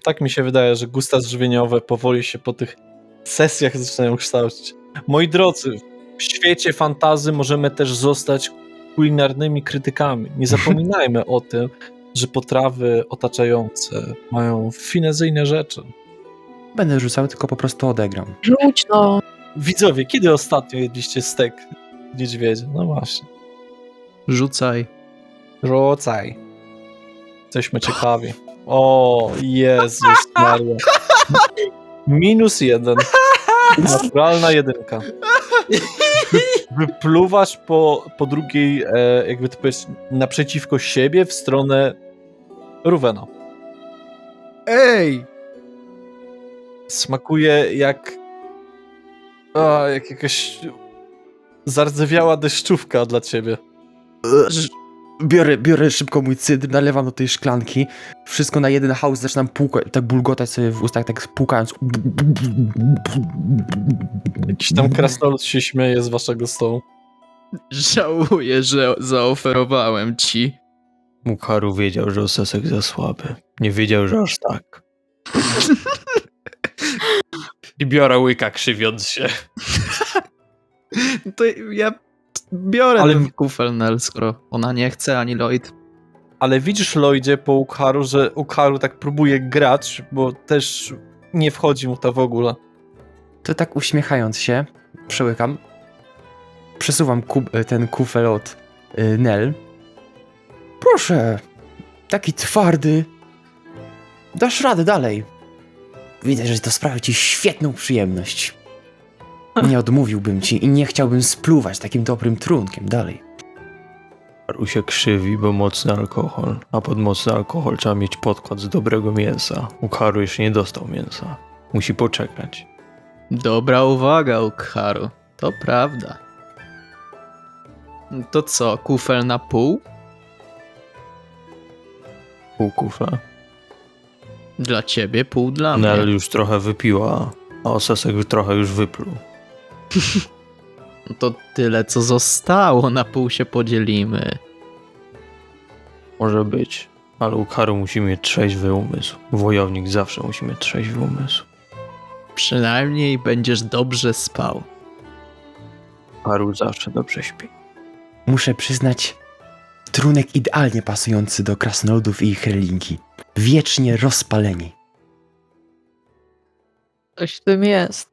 Tak mi się wydaje, że gusta żywieniowe powoli się po tych sesjach zaczynają kształcić. Moi drodzy, w świecie fantazy możemy też zostać kulinarnymi krytykami. Nie zapominajmy o tym, że potrawy otaczające mają finezyjne rzeczy. Będę rzucał, tylko po prostu odegram. Rzuć no. Widzowie, kiedy ostatnio jedliście stek niedźwiedzia? No właśnie. Rzucaj. Rzucaj. Jesteśmy ciekawi. O, Jezus Maria. -1. Naturalna 1. Wypluwasz po drugiej, jakby to powiedzieć, naprzeciwko siebie w stronę Ruwena. Ej! Smakuje jak jakaś zardzewiała deszczówka dla ciebie. Biorę szybko mój cydr, nalewam do tej szklanki, wszystko na jeden hałas, zaczynam płukać, tak bulgotać sobie w ustach, tak płukając. Jakiś tam krasnolud się śmieje z waszego stołu. Żałuję, że zaoferowałem ci. Ukharu wiedział, że Osesek za słaby. Nie wiedział, że aż tak. I biorę łyka, krzywiąc się. To ja biorę Ale- ten kufel Nel, skoro ona nie chce, ani Lloyd. Ale widzisz, Lloydzie, po Ukharu, że Ukharu tak próbuje grać, bo też nie wchodzi mu to w ogóle. To tak uśmiechając się, przełykam, przesuwam ten kufel od Nel. Proszę, taki twardy. Dasz radę dalej. Widać, że to sprawia ci świetną przyjemność. Nie odmówiłbym ci i nie chciałbym spluwać takim dobrym trunkiem dalej. Ukharu się krzywi, bo mocny alkohol. A pod mocny alkohol trzeba mieć podkład z dobrego mięsa. Ukharu jeszcze nie dostał mięsa. Musi poczekać. Dobra uwaga, Ukharu. To prawda. To co, kufel na pół? Pół kufla. Dla ciebie, pół dla mnie. Nel już trochę wypiła, a Osesek trochę już wypluł. No to tyle, co zostało, na pół się podzielimy. Może być, ale Ukharu musi mieć trzeźwy umysł. Wojownik zawsze musi mieć trzeźwy umysł. Przynajmniej będziesz dobrze spał. Ukharu zawsze dobrze śpi. Muszę przyznać, trunek idealnie pasujący do krasnoludów i ich religii. Wiecznie rozpaleni. Coś w tym jest.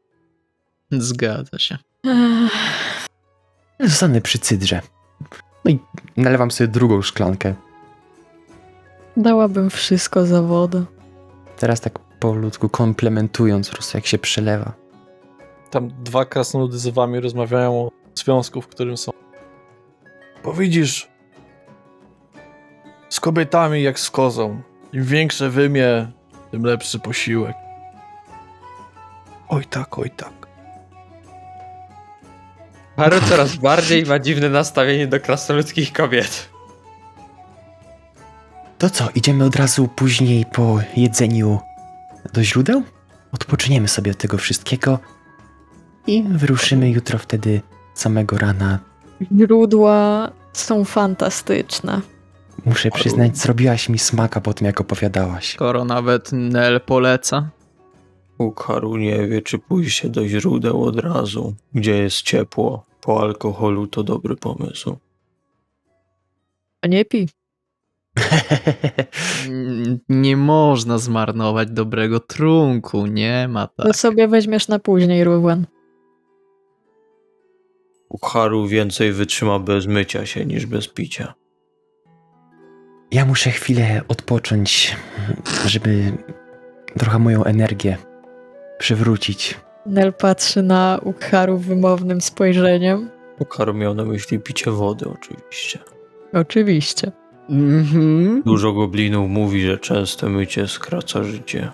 Zgadza się. Ech, Zostanę przy cydrze. No i nalewam sobie drugą szklankę. Dałabym wszystko za wodę. Teraz tak powolutku komplementując po prostu jak się przelewa. Tam dwa krasnoludy z wami rozmawiają o związku, w którym są. Bo widzisz, z kobietami jak z kozą. Im większe wymie, tym lepszy posiłek. Oj tak, oj tak. Ukharu coraz bardziej ma dziwne nastawienie do krasnoludzkich kobiet. To co, idziemy od razu później po jedzeniu do źródeł? Odpoczniemy sobie od tego wszystkiego i wyruszymy jutro wtedy samego rana. Źródła są fantastyczne. Muszę przyznać, zrobiłaś mi smaka po tym, jak opowiadałaś. Skoro nawet Nel poleca. Ukharu nie wie, czy pójście do źródeł od razu, gdzie jest ciepło. Po alkoholu to dobry pomysł. A nie pij. Nie można zmarnować dobrego trunku, nie ma tak. To sobie weźmiesz na później, Ruwen. Ukharu więcej wytrzyma bez mycia się niż bez picia. Ja muszę chwilę odpocząć, żeby trochę moją energię przywrócić. Nel patrzy na Ukharu wymownym spojrzeniem. Ukharu miał na myśli picie wody oczywiście. Oczywiście. Mhm. Dużo goblinów mówi, że częste mycie skraca życie.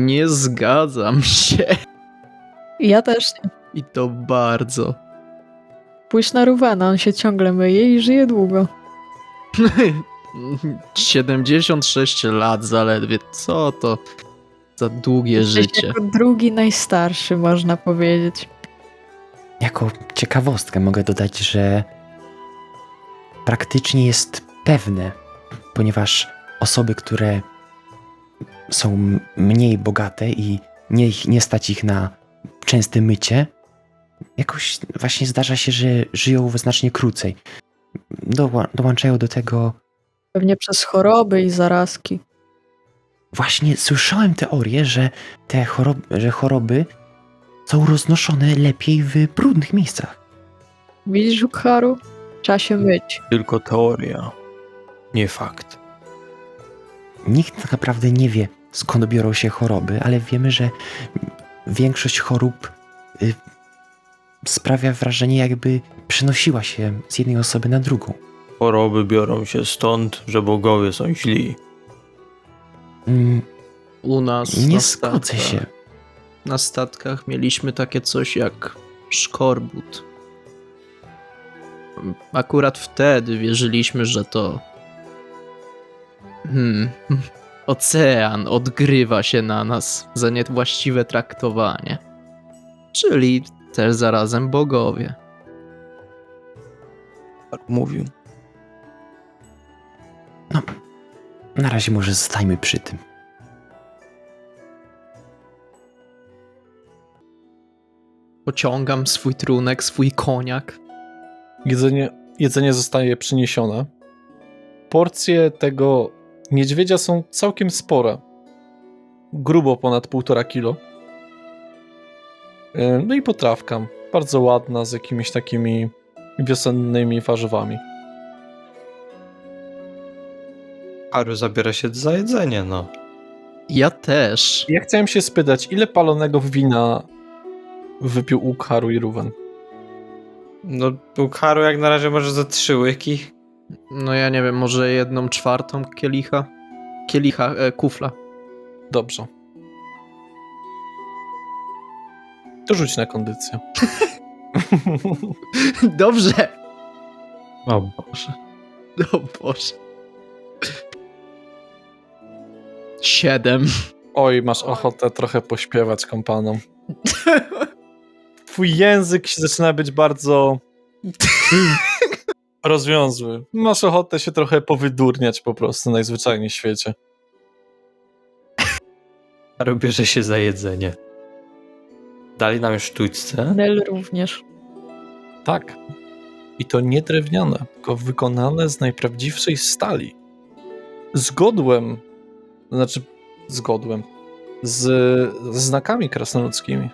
Nie zgadzam się. Ja też nie. I to bardzo. Pójdź na Ruwena, on się ciągle myje i żyje długo. 76 lat zaledwie. Co to za długie Jesteś życie? jako drugi najstarszy, można powiedzieć. Jako ciekawostkę mogę dodać, że praktycznie jest pewne, ponieważ osoby, które są mniej bogate i nie stać ich na częste mycie, jakoś właśnie zdarza się, że żyją znacznie krócej. Dołączają do tego. Pewnie przez choroby i zarazki. Właśnie słyszałem teorię, że te choroby są roznoszone lepiej w brudnych miejscach. Widzisz, Ukharu? Trzeba się myć. Tylko teoria, nie fakt. Nikt tak naprawdę nie wie, skąd biorą się choroby, ale wiemy, że większość chorób sprawia wrażenie, jakby przenosiła się z jednej osoby na drugą. Choroby biorą się stąd, że bogowie są źli. U nas Nie na zgodzę statkach, się. na statkach mieliśmy takie coś jak szkorbut. akurat wtedy wierzyliśmy, że to... Ocean odgrywa się na nas za niewłaściwe traktowanie. Czyli też zarazem bogowie. Tak mówił. No, na razie może zostajmy przy tym. Pociągam swój trunek, swój koniak. Jedzenie zostaje przyniesione. Porcje tego niedźwiedzia są całkiem spore. Grubo ponad 1,5 kilo. No i potrawka. Bardzo ładna, z jakimiś takimi wiosennymi warzywami. Haru zabiera się za jedzenie, no. Ja też. Ja chciałem się spytać, ile palonego wina wypił Ukharu i Ruwen? No, Ukharu jak na razie może za 3 łyki. No ja nie wiem, może 1/4 kielicha? Kufla. Dobrze. To rzuć na kondycję. Dobrze. O Boże. O Boże. 7. Oj, masz ochotę trochę pośpiewać kompanom. Twój język się zaczyna być bardzo rozwiązły. Masz ochotę się trochę powydurniać po prostu najzwyczajniej w świecie. Haru bierze się za jedzenie. Dali nam już sztućce. Nel również. Tak. I to nie drewniane, tylko wykonane z najprawdziwszej stali. Z znakami krasnoludzkimi.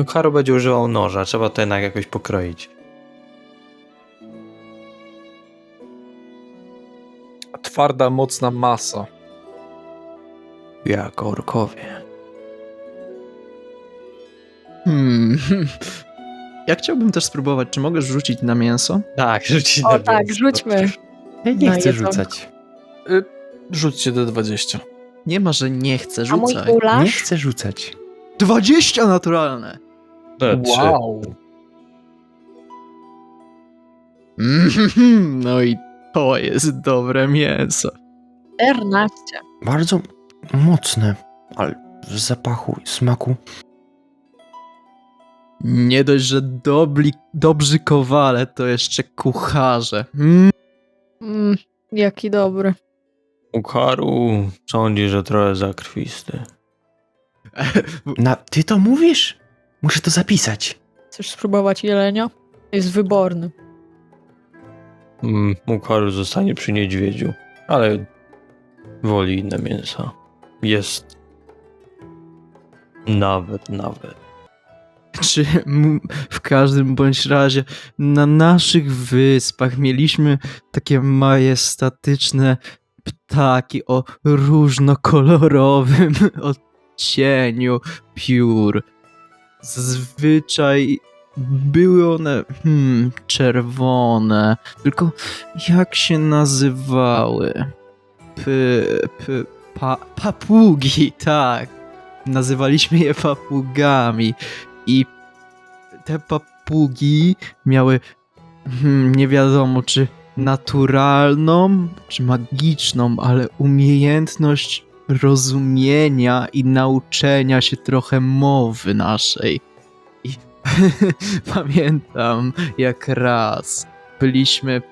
Ukharu będzie używał noża, trzeba to jednak jakoś pokroić. Twarda, mocna masa. Jak orkowie. Ja chciałbym też spróbować, czy mogę rzucić na mięso? Tak, rzucić O na tak, mięso. rzućmy. Ja nie No, chcę jedzą. rzucać. Rzućcie D20. Nie ma, że nie chcę, A mój rzucaj. Nie gulasz? chcę rzucać. 20 naturalne! Wow! No i to jest dobre mięso. 14. Bardzo mocne, ale w zapachu i smaku. Nie dość, że dobrzy kowale, to jeszcze kucharze. Jaki dobry. Ukharu sądzi, że trochę zakrwisty. Ty to mówisz? Muszę to zapisać. Chcesz spróbować jelenia? Jest wyborny. Ukharu zostanie przy niedźwiedziu, ale woli inne mięsa. Jest nawet. Czy w każdym bądź razie na naszych wyspach mieliśmy takie majestatyczne ptaki o różnokolorowym odcieniu piór. Zazwyczaj były one czerwone, tylko jak się nazywały? Papugi, tak. Nazywaliśmy je papugami. I te papugi miały nie wiadomo czy naturalną, czy magiczną, ale umiejętność rozumienia i nauczenia się trochę mowy naszej. I pamiętam jak raz byliśmy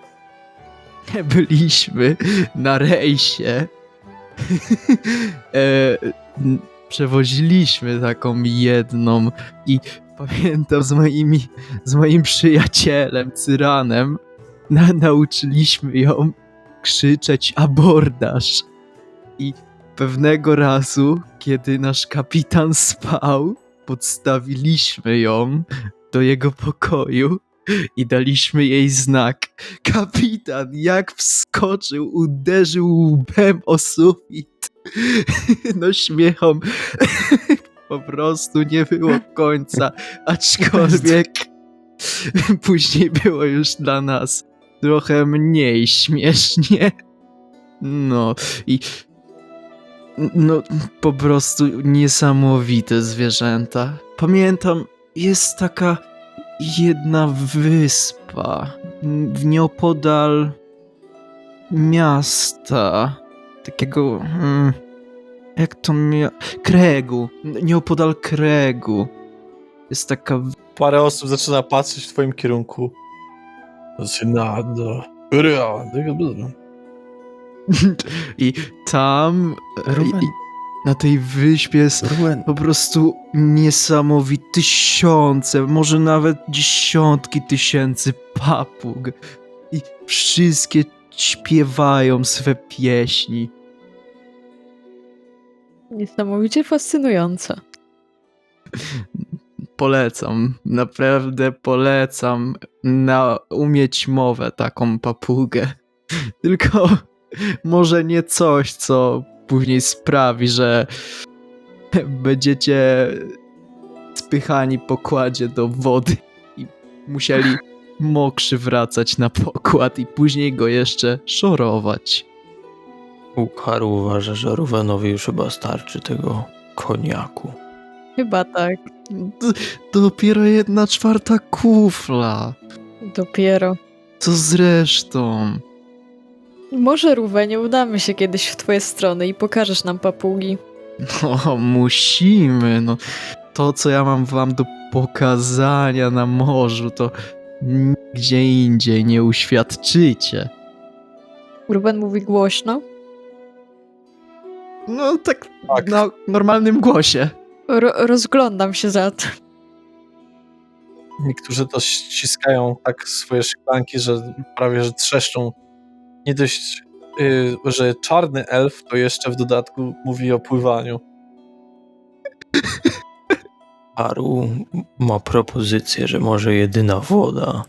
na rejsie. Przewoziliśmy taką jedną i pamiętam z moim przyjacielem Cyranem nauczyliśmy ją krzyczeć abordaż. I pewnego razu, kiedy nasz kapitan spał, podstawiliśmy ją do jego pokoju i daliśmy jej znak. Kapitan jak wskoczył, uderzył łbem o sufit. No śmiechom po prostu nie było końca, aczkolwiek później było już dla nas trochę mniej śmiesznie. No i no po prostu niesamowite zwierzęta. Pamiętam, jest taka jedna wyspa nieopodal miasta, takiego, jak to Kregu, nieopodal Kregu. Jest taka Parę osób zaczyna patrzeć w twoim kierunku. i tam Ruben. na tej wyspie jest Ruben, po prostu niesamowite tysiące, może nawet dziesiątki tysięcy papug. I wszystkie śpiewają swe pieśni. Niesamowicie fascynujące. Polecam, naprawdę polecam umieć mowę taką papugę. Tylko może nie coś, co później sprawi, że będziecie spychani po kładzie do wody i musieli mokrzy wracać na pokład i później go jeszcze szorować. Ukharu uważa, że Ruvenowi już chyba starczy tego koniaku. Chyba tak. Dopiero 1/4 kufla. Dopiero. Co zresztą? Może, Ruvenie, udamy się kiedyś w twoje strony i pokażesz nam papugi. O, musimy, no. To, co ja mam wam do pokazania na morzu, to nigdzie indziej nie uświadczycie. Ruben mówi głośno. No, tak, Tak. na normalnym głosie. Rozglądam się za to. Niektórzy to ściskają tak swoje szklanki, że prawie że trzeszczą. Nie dość, że czarny elf, to jeszcze w dodatku mówi o pływaniu. Haru ma propozycję, że może jedyna woda,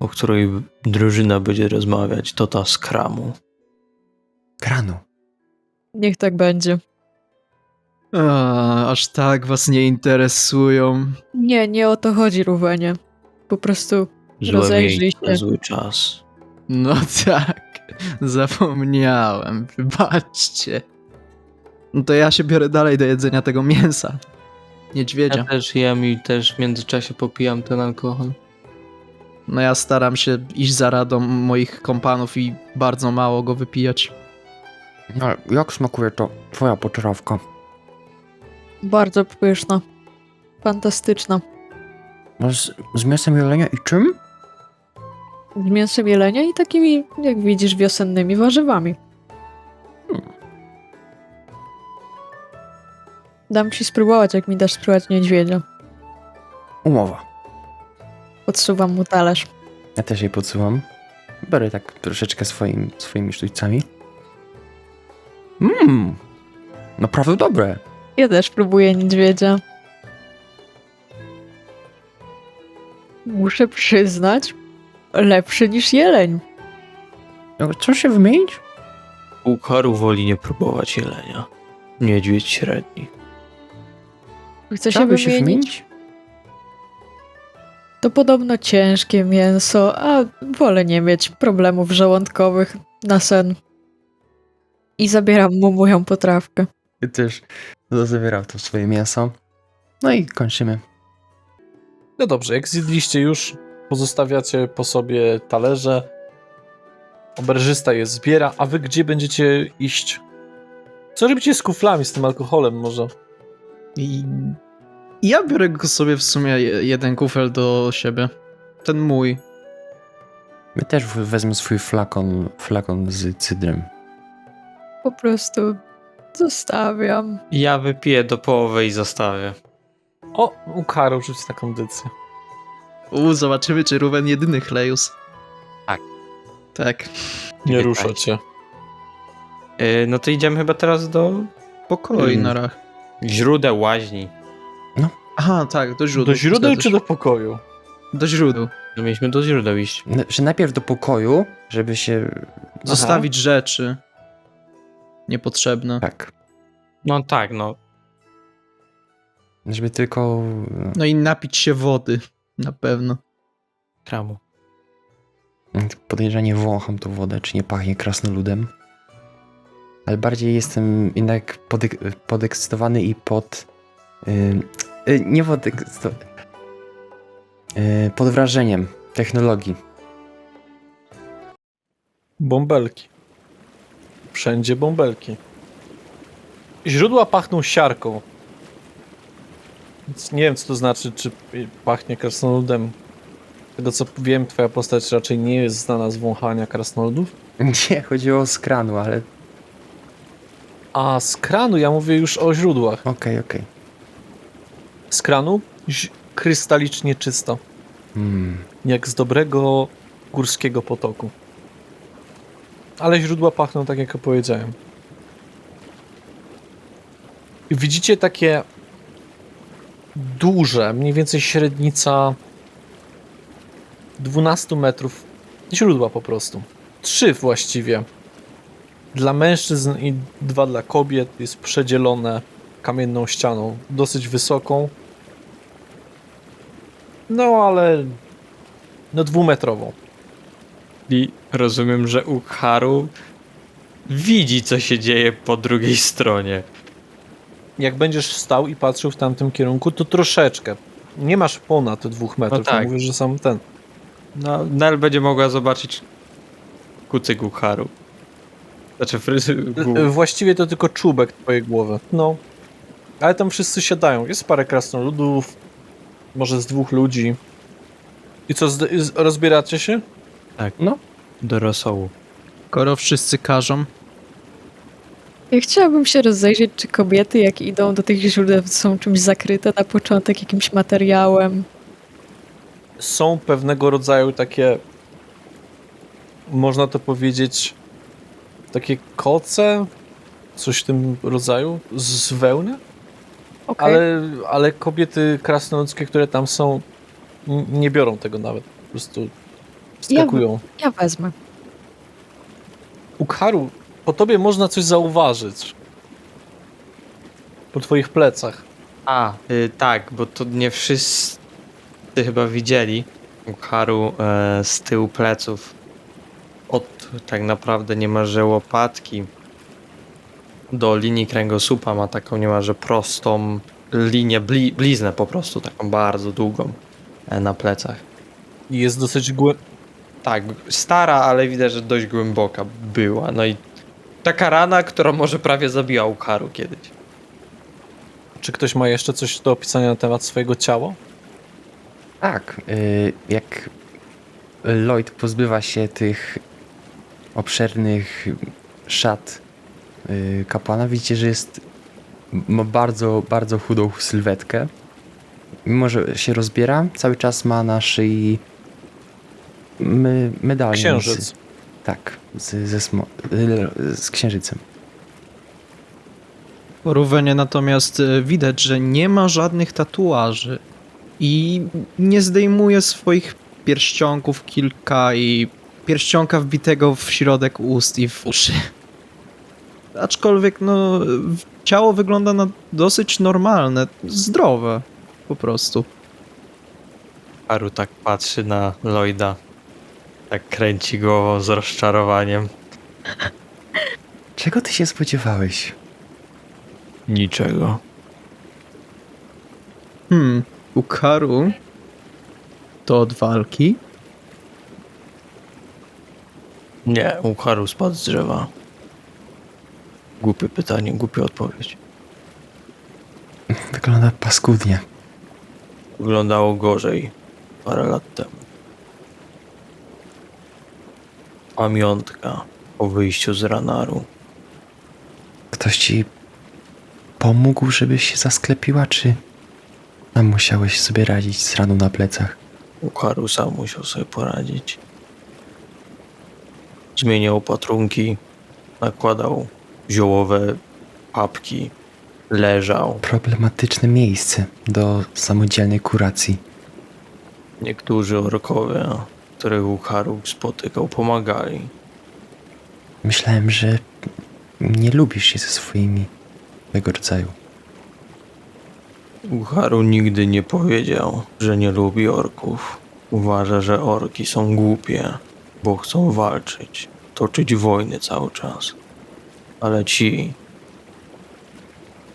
o której drużyna będzie rozmawiać, to ta z kramu. kranu. Niech tak będzie. Aż tak was nie interesują. Nie o to chodzi, Ruvenie. Po prostu Złe rozejrzyj miejsce, się. zły czas. No tak, zapomniałem, wybaczcie. No to ja się biorę dalej do jedzenia tego mięsa. Niedźwiedzia. Ja też jem i też w międzyczasie popijam ten alkohol. No ja staram się iść za radą moich kompanów i bardzo mało go wypijać. Ale jak smakuje to twoja potrawka? Bardzo pyszna. Fantastyczna. No z mięsem jelenia i czym? Z mięsem jelenia i takimi, jak widzisz, wiosennymi warzywami. Dam ci spróbować, jak mi dasz spróbować niedźwiedzia. Umowa. Podsuwam mu talerz. Ja też jej podsyłam. Biorę tak troszeczkę swoimi sztućcami. Naprawdę dobre. Ja też próbuję niedźwiedzia. Muszę przyznać, lepszy niż jeleń. Co się wymienić? Ukharu woli nie próbować jelenia. Niedźwiedź średni. Chce się Chciałbyś wymienić? To podobno ciężkie mięso, a wolę nie mieć problemów żołądkowych na sen. I zabieram mu moją potrawkę. Ty też zabierał to swoje mięso. No i kończymy. No dobrze, jak zjedliście już, pozostawiacie po sobie talerze. Oberżysta je zbiera, a wy gdzie będziecie iść? Co robicie z kuflami, z tym alkoholem może? I ja biorę go sobie w sumie jeden kufel do siebie. Ten mój. My też wezmę swój flakon z cydrem. Po prostu zostawiam. Ja wypiję do połowy i zostawię. O, Ukharu rzuć na kondycję. Zobaczymy, czy Ruben jedyny chlejus. Tak. Tak. Nie rusza cię. No to idziemy chyba teraz do Pokoi na rach. źródeł łaźni. Aha, tak, do źródeł. Do źródeł Zgadza czy się. do pokoju? Do źródeł. No mieliśmy do źródeł iść. Że najpierw do pokoju, żeby się... Zostawić rzeczy niepotrzebne. Tak. No tak, no. Żeby tylko... No i napić się wody. Na pewno. Kramu. Podejrzanie wącham tą wodę, czy nie pachnie krasnoludem. Ale bardziej jestem jednak podekscytowany i nie podekscytowany. Pod wrażeniem technologii. Bąbelki. Wszędzie bąbelki. Źródła pachną siarką. Więc nie wiem, co to znaczy, czy pachnie krasnoludem. Z tego co wiem, twoja postać raczej nie jest znana z wąchania krasnoludów. Nie, chodziło o skranu, ale A z kranu, ja mówię już o źródłach. okej. Z kranu krystalicznie czysto. Jak z dobrego górskiego potoku. Ale źródła pachną tak, jak powiedziałem. I widzicie takie duże, mniej więcej średnica 12 metrów źródła po prostu. 3 właściwie. Dla mężczyzn i 2 dla kobiet. Jest przedzielone kamienną ścianą, dosyć wysoką. No ale no 2-metrową. I rozumiem, że Ukharu widzi, co się dzieje po drugiej stronie. Jak będziesz stał i patrzył w tamtym kierunku, to troszeczkę. Nie masz ponad 2 metrów. tak. Ja mówię, że sam ten. No, Nel będzie mogła zobaczyć kucyk Ukharu. Znaczy Właściwie to tylko czubek twojej głowy. No. Ale tam wszyscy siadają. Jest parę krasnoludów. Może z 2 ludzi. I co, rozbieracie się? Tak, No. do rosołu. Skoro wszyscy każą, Ja chciałabym się rozejrzeć, czy kobiety, jak idą do tych źródeł, są czymś zakryte na początek, jakimś materiałem. Są pewnego rodzaju takie, można to powiedzieć, takie koce, coś w tym rodzaju, z wełny, Okej. ale kobiety krasnoludzkie, które tam są, nie biorą tego nawet, po prostu wskakują. Ja wezmę. Ukharu, po tobie można coś zauważyć. Po twoich plecach. Tak, bo to nie wszyscy chyba widzieli. Ukharu z tyłu pleców od tak naprawdę niemalże łopatki do linii kręgosłupa ma taką niemalże prostą linię, bliznę po prostu, taką bardzo długą na plecach. I jest dosyć Tak, stara, ale widać, że dość głęboka była. No i taka rana, która może prawie zabiła Ukharu kiedyś. Czy ktoś ma jeszcze coś do opisania na temat swojego ciała? Tak, jak Lloyd pozbywa się tych obszernych szat kapłana, widzicie, że ma bardzo, bardzo chudą sylwetkę. Mimo, że się rozbiera, cały czas ma na szyi medalion. Księżyc. Tak, z księżycem. po Ruvenie natomiast widać, że nie ma żadnych tatuaży i nie zdejmuje swoich pierścionków kilka i pierścionka wbitego w środek ust i w uszy. Aczkolwiek no, ciało wygląda na dosyć normalne, zdrowe po prostu. Ukharu tak patrzy na Lloyda. Tak kręci głową z rozczarowaniem. Czego ty się spodziewałeś? Niczego. Ukharu to od walki? Nie, Ukharu spadł z drzewa. Głupie pytanie, głupia odpowiedź. Wygląda paskudnie. Wyglądało gorzej parę lat temu. Pamiątka po wyjściu z Ranaru. Ktoś ci pomógł, żebyś się zasklepiła, czy sam musiałeś sobie radzić z raną na plecach? Ukharu sam musiał sobie poradzić. Zmieniał opatrunki, nakładał ziołowe papki, leżał. Problematyczne miejsce do samodzielnej kuracji. Niektórzy orkowie, których Ukharu spotykał, pomagali. Myślałem, że nie lubisz się ze swoimi tego rodzaju. Ukharu nigdy nie powiedział, że nie lubi orków. Uważa, że orki są głupie, bo chcą walczyć, toczyć wojny cały czas. Ale ci,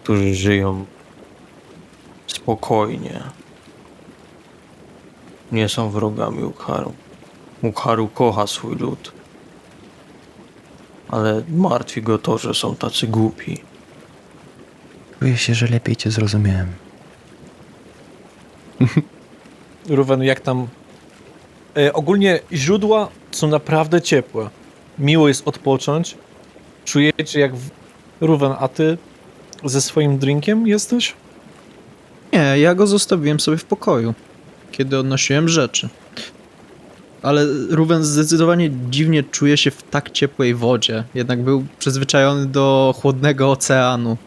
którzy żyją spokojnie, nie są wrogami Ukharu. Ukharu kocha swój lud. Ale martwi go to, że są tacy głupi. Czuję się, że lepiej cię zrozumiałem. Ruwen, jak tam? Ogólnie źródła są naprawdę ciepłe. Miło jest odpocząć. Czujecie jak... Ruwen, a ty ze swoim drinkiem jesteś? Nie, ja go zostawiłem sobie w pokoju, kiedy odnosiłem rzeczy. Ale Ruben zdecydowanie dziwnie czuje się w tak ciepłej wodzie. Jednak był przyzwyczajony do chłodnego oceanu.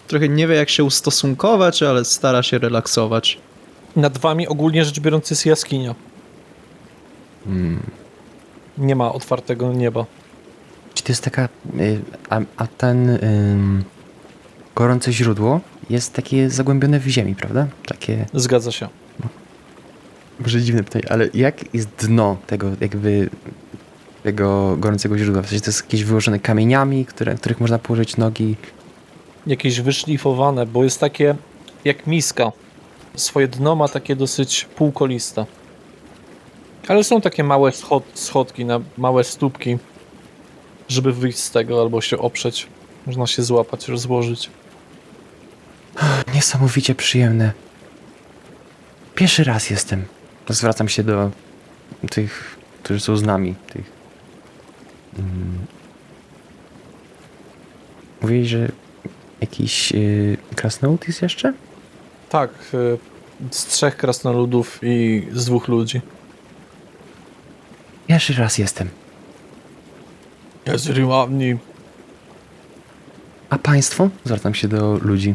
Trochę nie wie, jak się ustosunkować, ale stara się relaksować. Nad wami ogólnie rzecz biorąc jest jaskinia. Nie ma otwartego nieba. Czy to jest taka... A ten... gorące źródło jest takie zagłębione w ziemi, prawda? Takie... Zgadza się. Może dziwne pytanie, ale jak jest dno tego jakby... tego gorącego źródła? W sensie to jest jakieś wyłożone kamieniami, których można położyć nogi? Jakieś wyszlifowane, bo jest takie jak miska. Swoje dno ma takie dosyć półkoliste. Ale są takie małe schodki, na małe stópki, żeby wyjść z tego albo się oprzeć. Można się złapać, rozłożyć. Niesamowicie przyjemne. Pierwszy raz jestem. Zwracam się do tych, którzy są z nami. Tych. Mówili, że jakiś krasnolud jest jeszcze? Tak, z 3 krasnoludów i z 2 ludzi. Pierwszy raz jestem. Jest ładni. A państwo? Zwracam się do ludzi.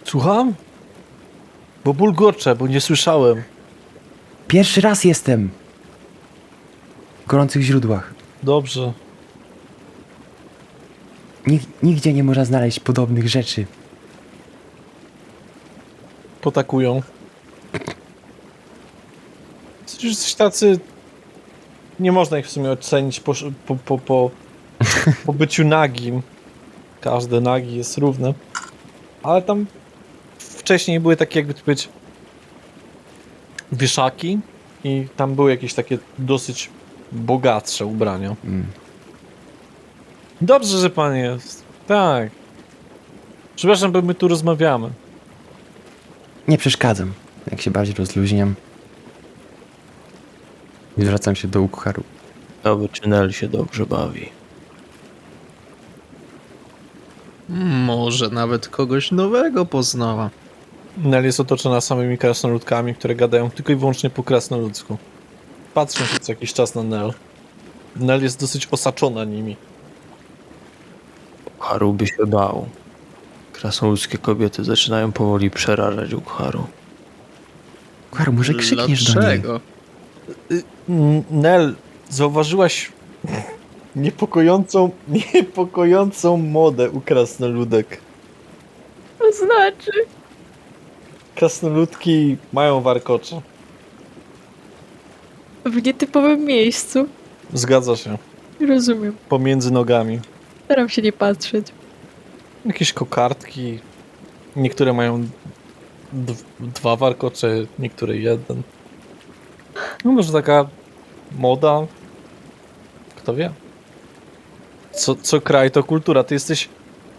Słucham? Bo bulgorcze, bo nie słyszałem. Pierwszy raz jestem. W gorących źródłach. Dobrze. Nigdzie nie można znaleźć podobnych rzeczy. Potakują. Jesteś tacy... Nie można ich w sumie ocenić po byciu nagim. Każdy nagi jest równy. Ale tam wcześniej były takie, jakby to powiedzieć, wieszaki i tam były jakieś takie dosyć bogatsze ubrania. Dobrze, że pan jest. Tak. Przepraszam, bo my tu rozmawiamy. Nie przeszkadzam. Jak się bardziej rozluźniam. I zwracam się do Ukharu. Oby Czynel się dobrze bawi. Może nawet kogoś nowego poznała. Nel jest otoczona samymi krasnoludkami, które gadają tylko i wyłącznie po krasnoludzku. Patrzą się co jakiś czas na Nel. Nel jest dosyć osaczona nimi. Ukharu by się bał. Krasnoludzkie kobiety zaczynają powoli przerażać Ukharu. Ukharu, może krzykniesz do niej? Dlaczego? Nel, zauważyłaś niepokojącą modę u krasnoludek. To znaczy? Krasnoludki mają warkocze. W nietypowym miejscu. Zgadza się. Rozumiem. Pomiędzy nogami. Staram się nie patrzeć. Jakieś kokardki. Niektóre mają 2 warkocze, niektóre 1. No może taka moda. Kto wie? Co kraj to kultura. Ty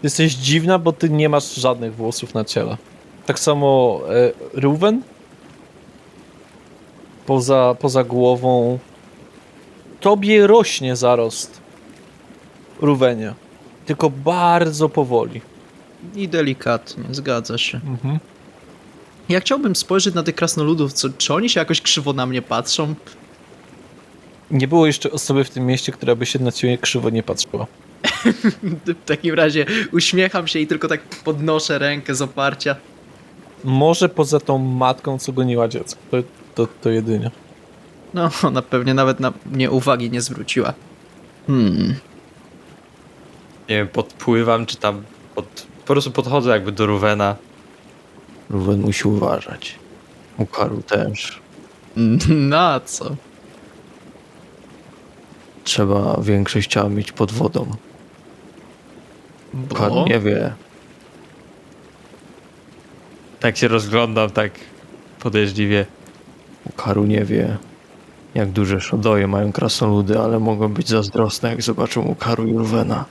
jesteś dziwna, bo ty nie masz żadnych włosów na ciele. Tak samo Ruwen. Poza głową. Tobie rośnie zarost. Ruwenie. Tylko bardzo powoli. I delikatnie, zgadza się. Ja chciałbym spojrzeć na tych krasnoludów, czy oni się jakoś krzywo na mnie patrzą? Nie było jeszcze osoby w tym mieście, która by się na ciebie krzywo nie patrzyła. W takim razie uśmiecham się i tylko tak podnoszę rękę z oparcia. Może poza tą matką, co goniła dziecko. To jedynie. No, ona pewnie nawet na mnie uwagi nie zwróciła. Nie wiem, podpływam, czy tam... Po prostu podchodzę jakby do Ruwena. Ruwen musi uważać. Ukharu też. Na co? Trzeba większość ciała mieć pod wodą. Ukharu Bo? nie wie. Tak się rozglądam, tak podejrzliwie. Ukaru nie wie, jak duże szodoje mają krasnoludy, ale mogą być zazdrosne, jak zobaczą Ukaru i Urwena.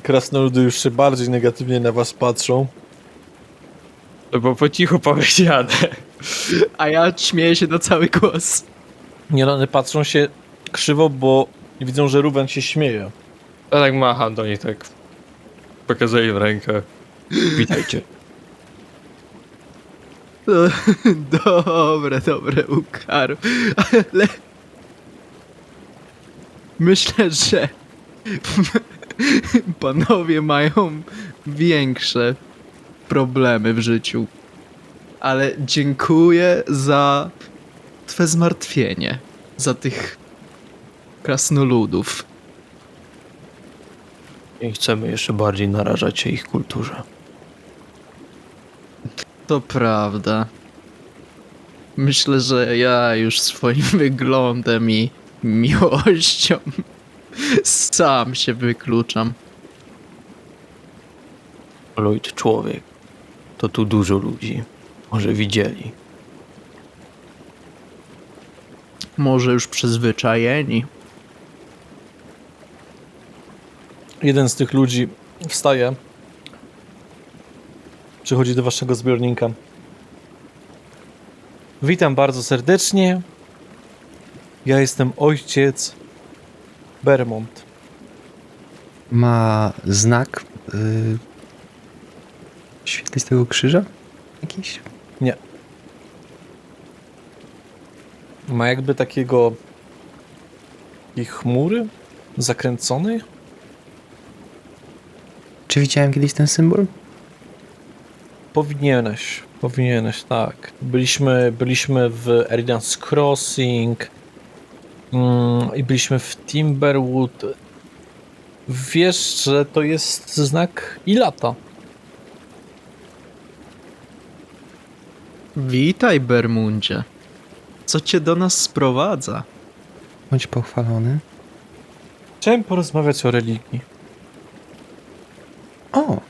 Krasnoludy już się bardziej negatywnie na was patrzą. To było po cichu powiedziane. A ja śmieję się na cały głos. Nie, one patrzą się krzywo, bo widzą, że Ruben się śmieje. Ja tak macham do nich, tak pokazuję im rękę. Witajcie. Dobre, Ukaru. Ale myślę, że panowie mają większe problemy w życiu. Ale dziękuję za twe zmartwienie. Za tych krasnoludów. Nie chcemy jeszcze bardziej narażać się ich kulturze. To prawda. Myślę, że ja już swoim wyglądem i miłością sam się wykluczam. Lloyd człowiek. To tu dużo ludzi. Może widzieli. Może już przyzwyczajeni. Jeden z tych ludzi wstaje, przychodzi do waszego zbiornika. Witam bardzo serdecznie. Ja jestem ojciec Bermont. Ma znak świetlistego krzyża? Jakiś? Ma jakby takiej chmury zakręconej. Czy widziałem kiedyś ten symbol? Powinieneś, tak. Byliśmy w Eridan's Crossing i byliśmy w Timberwood. Wiesz, że to jest znak Ilata. Witaj, Bermundzie. Co cię do nas sprowadza? Bądź pochwalony. Chciałem porozmawiać o religii. O!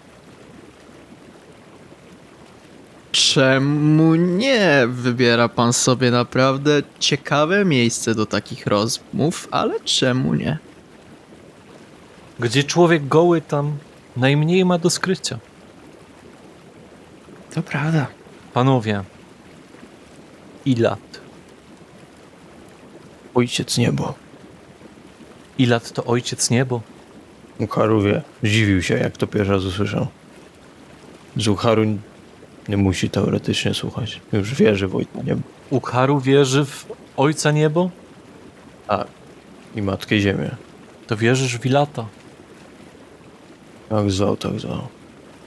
Czemu nie? Wybiera pan sobie naprawdę ciekawe miejsce do takich rozmów, ale czemu nie? Gdzie człowiek goły, tam najmniej ma do skrycia. To prawda. Panowie, Ilat. Ojciec niebo. Ilat to ojciec niebo. Ukaru wie. Zdziwił się, jak to pierwszy raz usłyszał. Z Ukaru nie musi teoretycznie słuchać. Już wierzy w ojca niebo. Ukaru wierzy w ojca niebo? Tak. I matkę ziemię. To wierzysz w Ilata. Jak zwał, tak zwał.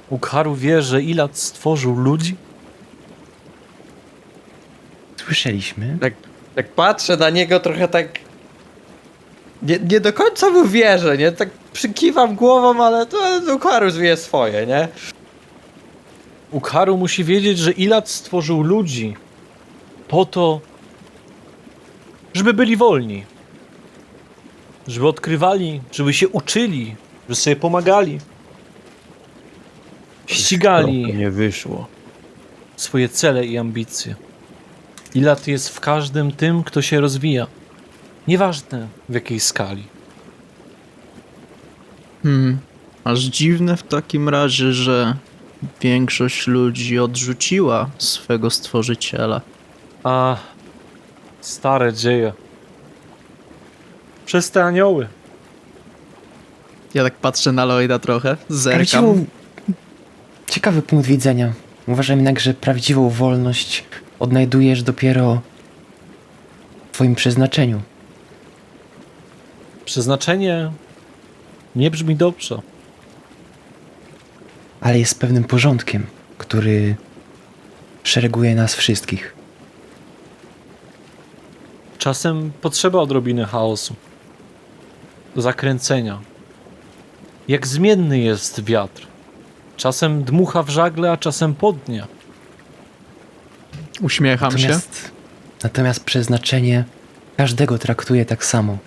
Ukaru wie, że Ilat stworzył ludzi? Słyszeliśmy. Tak patrzę na niego trochę tak... Nie do końca mu wierzę, nie? Tak przykiwam głową, ale to Ukaru wie swoje, nie? Ukaru musi wiedzieć, że Ilat stworzył ludzi po to, żeby byli wolni. Żeby odkrywali, żeby się uczyli, żeby sobie pomagali. Ścigali Nie wyszło. swoje cele i ambicje. Ilat jest w każdym tym, kto się rozwija. Nieważne w jakiej skali. Aż dziwne w takim razie, że większość ludzi odrzuciła swego stworzyciela. A stare dzieje. Przez te anioły. Ja tak patrzę na Lloyda trochę, zerkam. Prawdziwą... Ciekawy punkt widzenia. Uważam jednak, że prawdziwą wolność odnajdujesz dopiero w twoim przeznaczeniu. Przeznaczenie nie brzmi dobrze. Ale jest pewnym porządkiem, który szereguje nas wszystkich. Czasem potrzeba odrobiny chaosu. Zakręcenia. Jak zmienny jest wiatr. Czasem dmucha w żagle, a czasem podnie. Uśmiecham się. Natomiast przeznaczenie każdego traktuje tak samo.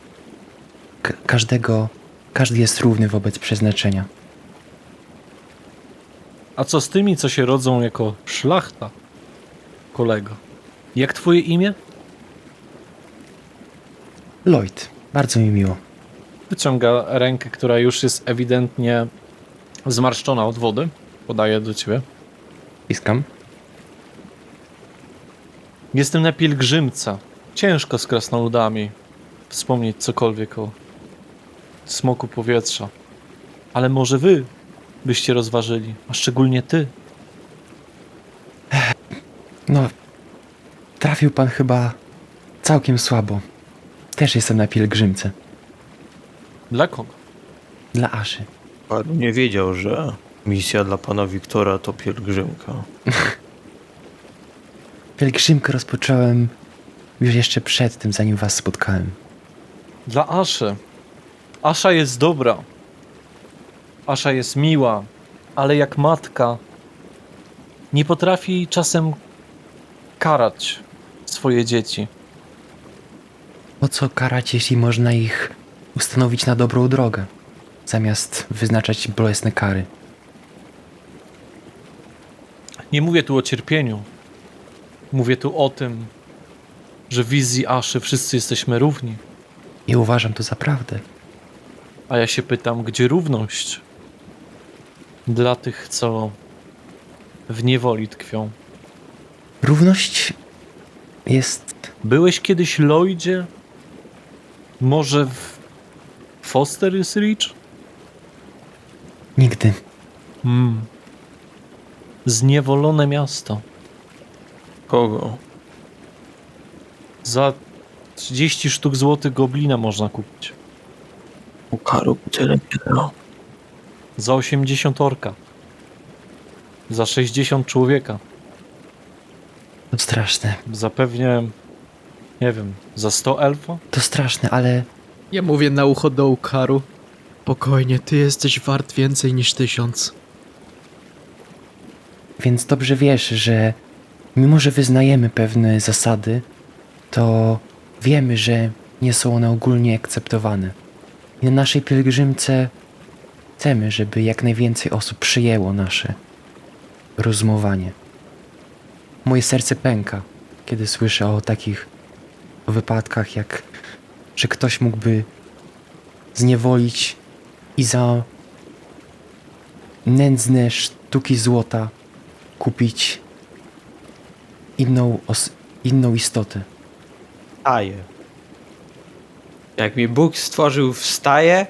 Każdego Każdy jest równy wobec przeznaczenia. A co z tymi, co się rodzą jako szlachta, kolego? Jak twoje imię? Lloyd, bardzo mi miło. Wyciąga rękę, która już jest ewidentnie zmarszczona od wody. Podaje do ciebie. Iskam. Jestem na pielgrzymce. Ciężko z krasnoludami wspomnieć cokolwiek o smoku powietrza. Ale może wy byście rozważyli, a szczególnie ty. No, trafił pan chyba całkiem słabo. Też jestem na pielgrzymce. Dla kogo? Dla Aszy. Haru nie wiedział, że misja dla pana Wiktora to pielgrzymka. Pielgrzymkę rozpocząłem już jeszcze przed tym, zanim was spotkałem. Dla Aszy. Asza jest dobra. Asza jest miła, ale jak matka nie potrafi czasem karać swoje dzieci. Po co karać, jeśli można ich ustanowić na dobrą drogę, zamiast wyznaczać bolesne kary? Nie mówię tu o cierpieniu. Mówię tu o tym, że w wizji Aszy wszyscy jesteśmy równi. I uważam to za prawdę. A ja się pytam, gdzie równość dla tych, co w niewoli tkwią? Równość jest... Byłeś kiedyś Lloydzie? Może w Foster is Rich? Nigdy. Zniewolone miasto. Kogo? Za 30 sztuk złotych goblina można kupić. U Haru tyle nie dało. Za 80 orka. Za 60 człowieka. To straszne. Za pewnie, nie wiem, za 100 elfa? To straszne, ale Ja mówię na ucho do Ukaru. Spokojnie, ty jesteś wart więcej niż 1000. więc dobrze wiesz, że mimo, że wyznajemy pewne zasady, to wiemy, że nie są one ogólnie akceptowane. I na naszej pielgrzymce chcemy, żeby jak najwięcej osób przyjęło nasze rozumowanie. Moje serce pęka, kiedy słyszę o takich wypadkach, jak że ktoś mógłby zniewolić i za nędzne sztuki złota kupić inną istotę. Wstaję. Jak mi Bóg stworzył, wstaję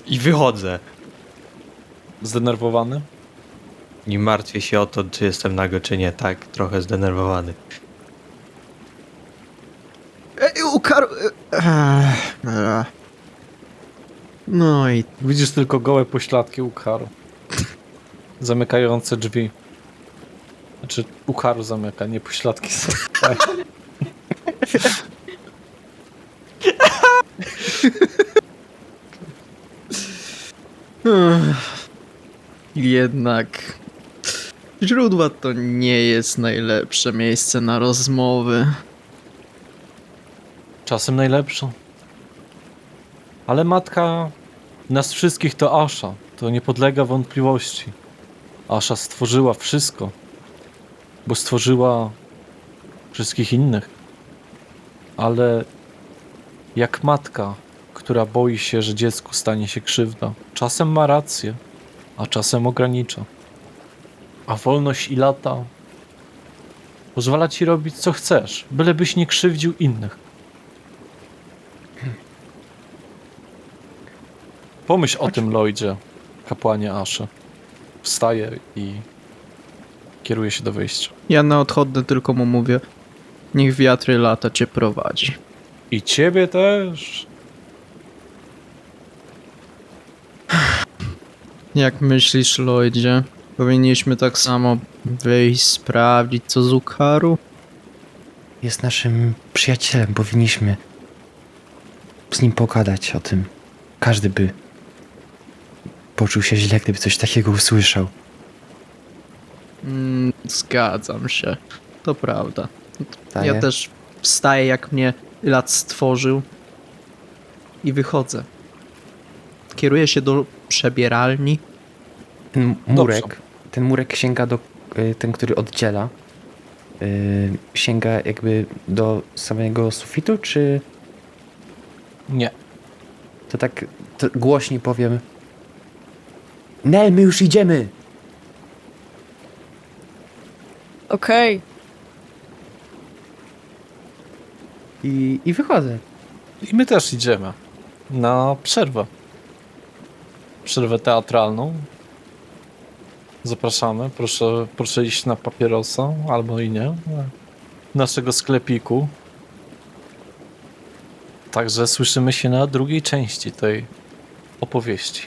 i wychodzę. Zdenerwowany? Nie martwię się o to, czy jestem nago, czy nie. Tak, trochę zdenerwowany. Ej, Ukaru... No i Widzisz tylko gołe pośladki Ukharu. Zamykające drzwi. Znaczy, Ukharu zamyka, nie pośladki są. Tak. jednak... Źródła to nie jest najlepsze miejsce na rozmowy. Czasem najlepszą. Ale matka nas wszystkich to Asha. To nie podlega wątpliwości. Asha stworzyła wszystko. Bo stworzyła wszystkich innych. Ale jak matka, która boi się, że dziecku stanie się krzywda, czasem ma rację, a czasem ogranicza. A wolność i lata pozwala ci robić co chcesz, bylebyś nie krzywdził innych. Pomyśl o tym, Lloydzie, kapłanie Aszy. Wstaje i kieruje się do wyjścia. Ja na odchodne tylko mu mówię, niech wiatry lata cię prowadzi. I ciebie też. Jak myślisz, Lloydzie? Powinniśmy tak samo wyjść, sprawdzić co z Ukaru? Jest naszym przyjacielem, powinniśmy z nim pogadać o tym. Każdy by poczuł się źle, gdyby coś takiego usłyszał. Zgadzam się. To prawda. Daję? Ja też wstaję, jak mnie lat stworzył i wychodzę. kieruje się do przebieralni. Ten murek sięga do, ten, który oddziela, sięga jakby do samego sufitu, czy Nie. to tak to głośniej powiem? Nel, my już idziemy! Okej. I wychodzę. I my też idziemy na przerwę. Przerwę teatralną. Zapraszamy. Proszę iść na papierosa, albo i nie. Naszego sklepiku. Także słyszymy się na drugiej części tej opowieści.